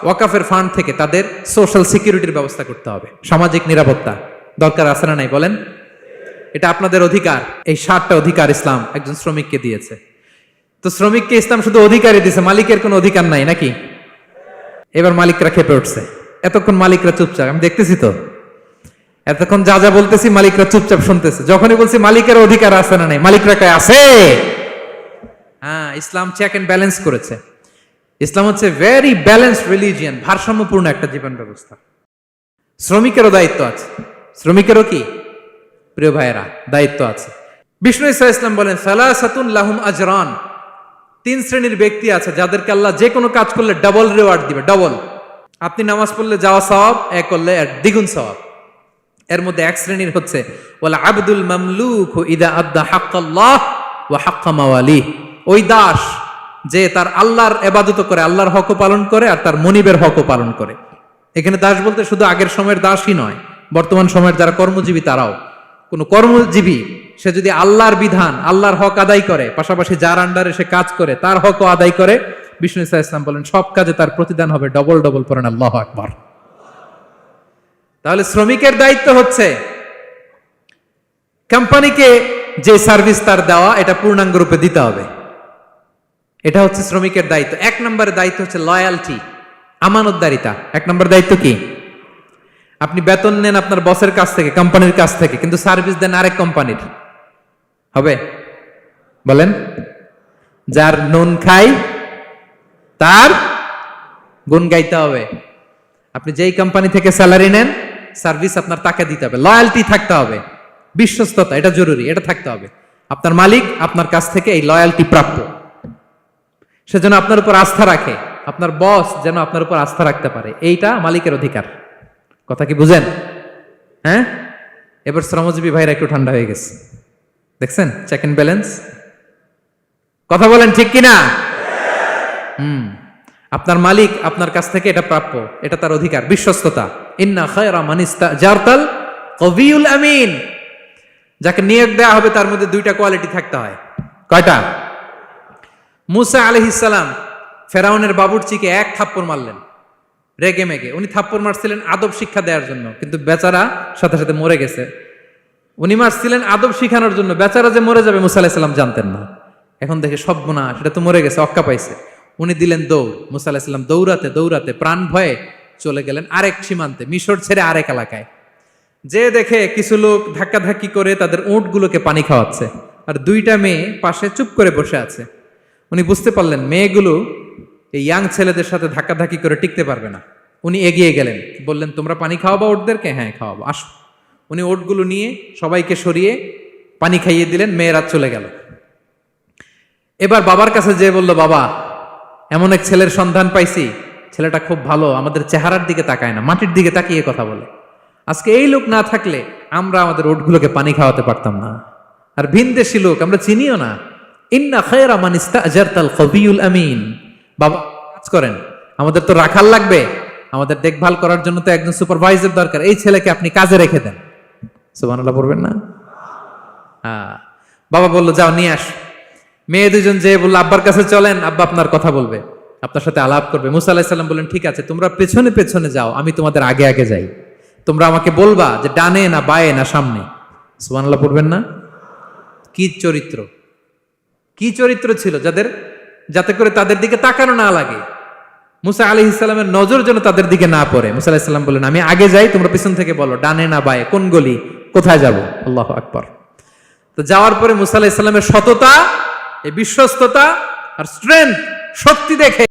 ওয়াকাফের ফান্ড থেকে তাদের সোশ্যাল সিকিউরিটির ব্যবস্থা করতে হবে। সামাজিক নিরাপত্তা দরকার আছে না নাই বলেন? এটা আপনাদের অধিকার। এই 7টা অধিকার ইসলাম একজন শ্রমিককে দিয়েছে। তো শ্রমিককে ইসলাম শুধু অধিকারই দিয়েছে, মালিকের কোনো অধিকার নাই নাকি? এবার মালিকরা খেপে উঠছে। এতক্ষণ মালিকরা চুপচাপ, আমি দেখতেছি তো, এতক্ষণ যা যা বলতেছি মালিকরা চুপচাপ শুনতেছে। যখনই বলছি মালিকের অধিকার আছে না নাই, মালিকরা কয় আছে। হ্যাঁ, ইসলাম চেক এন্ড ব্যালেন্স করেছে। ইসলাম হচ্ছে ভেরি ব্যালেন্সড রিলিজিয়ান, ভারসাম্যপূর্ণ একটা জীবন ব্যবস্থা। শ্রমিকেরও দায়িত্ব আছে। শ্রমিকেরও কি প্রিয় ভাইয়েরা দায়িত্ব আছে। বিষ্ণু ঈসা ইসলাম বলেন, সালাসাতুন লাহুম আজরান, 3 শ্রেণীর ব্যক্তি আছে যাদেরকে আল্লাহ যে কোনো কাজ করলে ডাবল রিওয়ার্ড দিবে, ডাবল। আপনি নামাজ পড়লে যাওয়া সওয়াব, এক করলে দ্বিগুণ সওয়াব। এর মধ্যে এক শ্রেণীর হচ্ছে ওয়ালা আবদুল মামলুক ইদা আদ্দা হাক্কাল্লাহ ওয়া হাক্কা মাওয়ালি, ওই দাস যে তার আল্লাহর ইবাদত করে, আল্লাহর হকও পালন করে আর তার মনিবের হকও পালন করে। এখানে দাস বলতে শুধু আগের সময়ের দাসই নয়, বর্তমান সময়ের যারা কর্মজীবী তারাও। কোন কর্মজীবী সে যদি আল্লাহর বিধান, আল্লাহর হক আদায় করে, পাশাপাশি যার আন্ডারে সে কাজ করে তার হকও আদায় করে, বিষ্ণু ঈসা ইসলাম বলেন সব কাজে তার প্রতিদান হবে ডবল ডবল। পড়েন আল্লাহু আকবার। তাহলে শ্রমিকের দায়িত্ব হচ্ছে কোম্পানিকে যে সার্ভিস তার দেওয়া এটা পূর্ণাঙ্গ রূপে দিতে হবে। এটা হচ্ছে শ্রমিকের দায়িত্ব। 1 নম্বরের দায়িত্ব হচ্ছে লয়ালটি, আমানতদারিতা। 1 নম্বর দায়িত্ব কি? আপনি বেতন নেন আপনার বসের কাছ থেকে, কোম্পানির কাছ থেকে, কিন্তু সার্ভিস দেন আরেক কোম্পানির, হবে? বলেন। যার নুন খাই তার গুণ গাইতে হবে। আপনি যেই কোম্পানি থেকে স্যালারি নেন, সার্ভিস আপনার তাকে দিতে হবে। লয়ালটি থাকতে হবে, বিশ্বস্ততা, এটা জরুরি, এটা থাকতে হবে। আপনার মালিক আপনার কাছ থেকে এই লয়ালটি প্রাপ্য, সেজন্য আপনার উপর আস্থা রাখে, আপনার বস যেন আপনার উপর আস্থা রাখতে পারে, এইটা মালিকের অধিকার। কথা কি বুঝেন? হ্যাঁ, এবার শ্রমজীবী ভাইরা একটু ঠান্ডা হয়ে গেছে, দেখছেন চেক এন্ড ব্যালেন্স। কথা বলেন ঠিক কিনা? আপনার মালিক আপনার কাছ থেকে এটা প্রাপ্য, এটা তার অধিকার, বিশ্বস্ততা। ইন্না খায়রা মান ইস্তাজারতাল কবিউল আমিন, যাকে নিয়োগ দেওয়া হবে তার মধ্যে 2টা কোয়ালিটি থাকতে হয়। কয়টা? মুসা আলাইহিস সালাম ফেরাউনের বাবুর্চিকে 1 থাপ্পড় মারলেন রেগে মেগে। উনি থাপ্পড় মারছিলেন আদব শিক্ষা দেওয়ার জন্য, কিন্তু বেচারা সাথে সাথে মরে গেছে। উনি মারছিলেন আদব শিখানোর জন্য, বেচারা যে মরে যাবে মুসা আলাইহিস সালাম জানতেন না। এখন দেখে সব গুনাহ, সেটা তো মরে গেছে, অক্কা পাইছে। উনি দিলেন দৌড়। মুসা আলাইহিস সালাম দৌড়াতে দৌড়াতে প্রাণ ভয়ে চলে গেলেন আরেক সীমান্তে, মিশর ছেড়ে আরেক এলাকায়। যে দেখে কিছু লোক ধাক্কাধাক্কি করে তাদের উটগুলোকে পানি খাওয়াচ্ছে, আর 2টা মেয়ে পাশে চুপ করে বসে আছে। উনি বুঝতে পারলেন মেয়েগুলো এই ইয়াং ছেলেদের সাথে ধাক্কাধাক্কি করে টিকতে পারবে না। উনি এগিয়ে গেলেন, বললেন তোমরা পানি খাওয়াবো ওটদেরকে? হ্যাঁ খাওয়াবো, আসো। উনি ওটগুলো নিয়ে সবাইকে সরিয়ে পানি খাইয়ে দিলেন, মেয়েরা চলে গেল। এবার বাবার কাছে যেয়ে বলল, বাবা এমন এক ছেলের সন্ধান পাইছি, ছেলেটা খুব ভালো, আমাদের চেহারার দিকে তাকায় না, মাটির দিকে তাকিয়ে কথা বলে। আজকে এই লোক না থাকলে আমরা আমাদের ওটগুলোকে পানি খাওয়াতে পারতাম না। আর ভিনদেশী লোক, আমরা চিনিও না। ইন্না খায়রা মান ইস্তাজারতাল কবিউল আমিন। বাবা কাজ করেন, আমাদের তো রাখাল লাগবে, আমাদের দেখভাল করার জন্য তো একজন সুপারভাইজার দরকার, এই ছেলেকে আপনি কাজে রেখে দেন। সুবহানাল্লাহ পড়বেন না? হ্যাঁ। বাবা বলল যাও নিয়ে আস। মেয়ে 2জন যেয়ে বলল আব্বার কাছে চলেন, আব্বা আপনার কথা বলবে, আপনার সাথে আলাপ করবে। মুসা আলাইহিস সালাম বললেন ঠিক আছে, তোমরা পেছনে পেছনে যাও, আমি তোমাদের আগে আগে যাই। তোমরা আমাকে বলবা যে ডানে না বায়ে না সামনে। সুবহানাল্লাহ পড়বেন না? কি চরিত্র, কি চরিত্র ছিল যাতে করে তাদের দিকে তাকানো না লাগে, মুসা আলাইহিস সালামের নজর যেন তাদের দিকে না পড়ে। মুসা আলাইহিস সালাম বললেন আমি আগে যাই, তোমরা পিছন থেকে বলো ডানে না বায়ে, কোন গলি, কোথায় যাব। আল্লাহু আকবার। তো যাওয়ার পরে মুসা আলাইহিস সালামের সততা, এই বিশ্বস্ততা আর স্ট্রেংথ, শক্তি দেখে